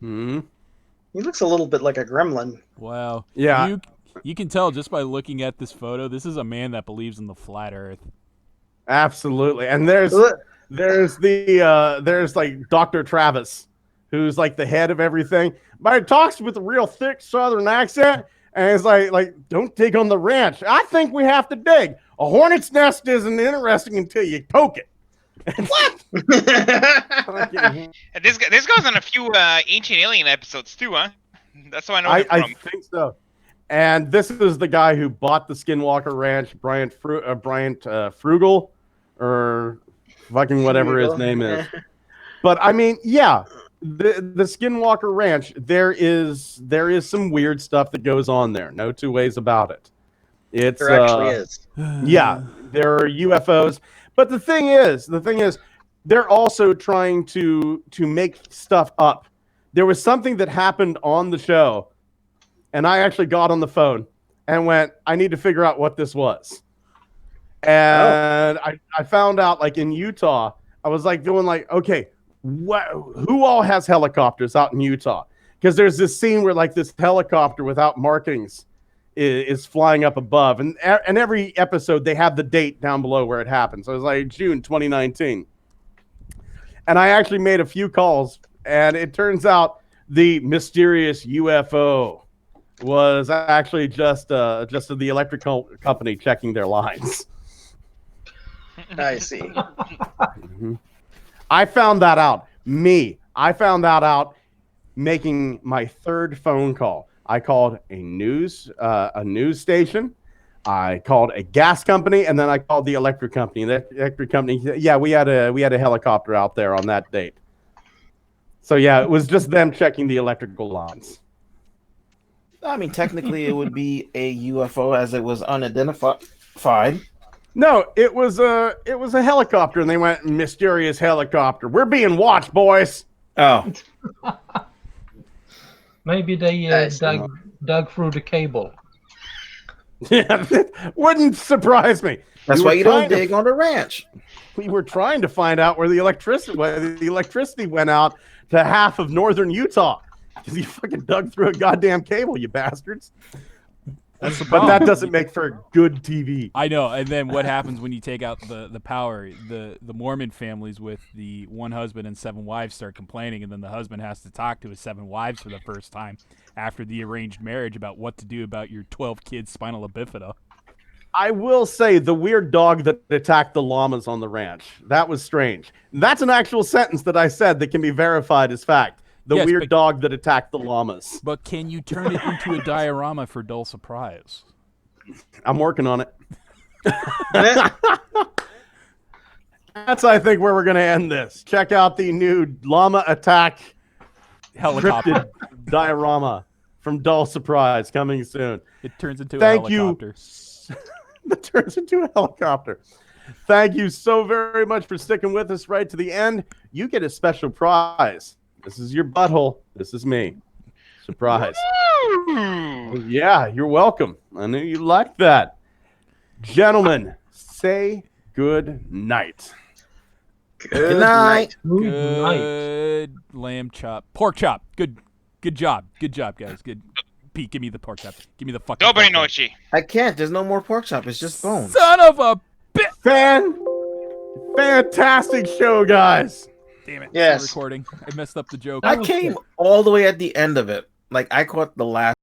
Hmm. He looks a little bit like a gremlin. Wow. Yeah. You can tell just by looking at this photo, this is a man that believes in the flat earth. Absolutely. And there's like Dr. Travis, who's like the head of everything. But he talks with a real thick southern accent, and it's like, don't dig on the ranch. I think we have to dig. A hornet's nest isn't interesting until you poke it. What? This goes on a few Ancient Alien episodes too, huh? That's what I know him from. I think so. And this is the guy who bought the Skinwalker Ranch, Bryant Frugal, or fucking whatever his name is. But I mean, yeah, the Skinwalker Ranch, there is some weird stuff that goes on there. No two ways about it. There actually is. Yeah, there are UFOs. But the thing is, they're also trying to make stuff up. There was something that happened on the show, and I actually got on the phone and went, I need to figure out what this was. And I found out, like, in Utah, I was like doing like, okay, who all has helicopters out in Utah? Because there's this scene where like this helicopter without markings is flying up above, and every episode they have the date down below where it happens. So it was like June 2019, and I actually made a few calls, and it turns out the mysterious UFO was actually just the electrical company checking their lines. I see. I found that out. I found that out making my third phone call. I called a news station. I called a gas company, and then I called the electric company. The electric company, yeah, we had a helicopter out there on that date. So yeah, it was just them checking the electrical lines. I mean, technically, it would be a UFO as it was unidentified. No, it was a helicopter, and they went, mysterious helicopter. We're being watched, boys. Oh, Maybe they dug through the cable. Yeah, wouldn't surprise me. that's We why were you don't trying to- dig on the ranch. We were trying to find out where the electricity went out to half of northern Utah because you fucking dug through a goddamn cable, you bastards. That's the But problem. that doesn't make for good TV. I know. And then what happens when you take out the power? The Mormon families with the one husband and 7 wives start complaining, and then the husband has to talk to his 7 wives for the first time after the arranged marriage about what to do about your 12 kids' spinal bifida. I will say the weird dog that attacked the llamas on the ranch. That was strange. That's an actual sentence that I said that can be verified as fact. The Yes, weird but- dog that attacked the llamas. But can you turn it into a diorama for dull surprise? I'm working on it. That's, I think, where we're going to end this. Check out the new llama attack Helicopter. cryptid diorama from Dull Surprise coming soon. It turns into Thank a helicopter. That turns into a helicopter. Thank you so very much for sticking with us right to the end. You get a special prize. This is your butthole. This is me. Surprise. Woo! Yeah, you're welcome. I knew you liked that. Gentlemen, say good night. Good night. Good night. Good lamb chop. Pork chop. Good job. Good job, guys. Good. Pete, give me the pork chop. Give me the fucking Nobody pork chop. knows. I can't. There's no more pork chop. It's just bones. Son of a bitch! Fantastic show, guys. Damn it. Yes. Still recording. I messed up the joke. I came all the way at the end of it. Like, I caught the last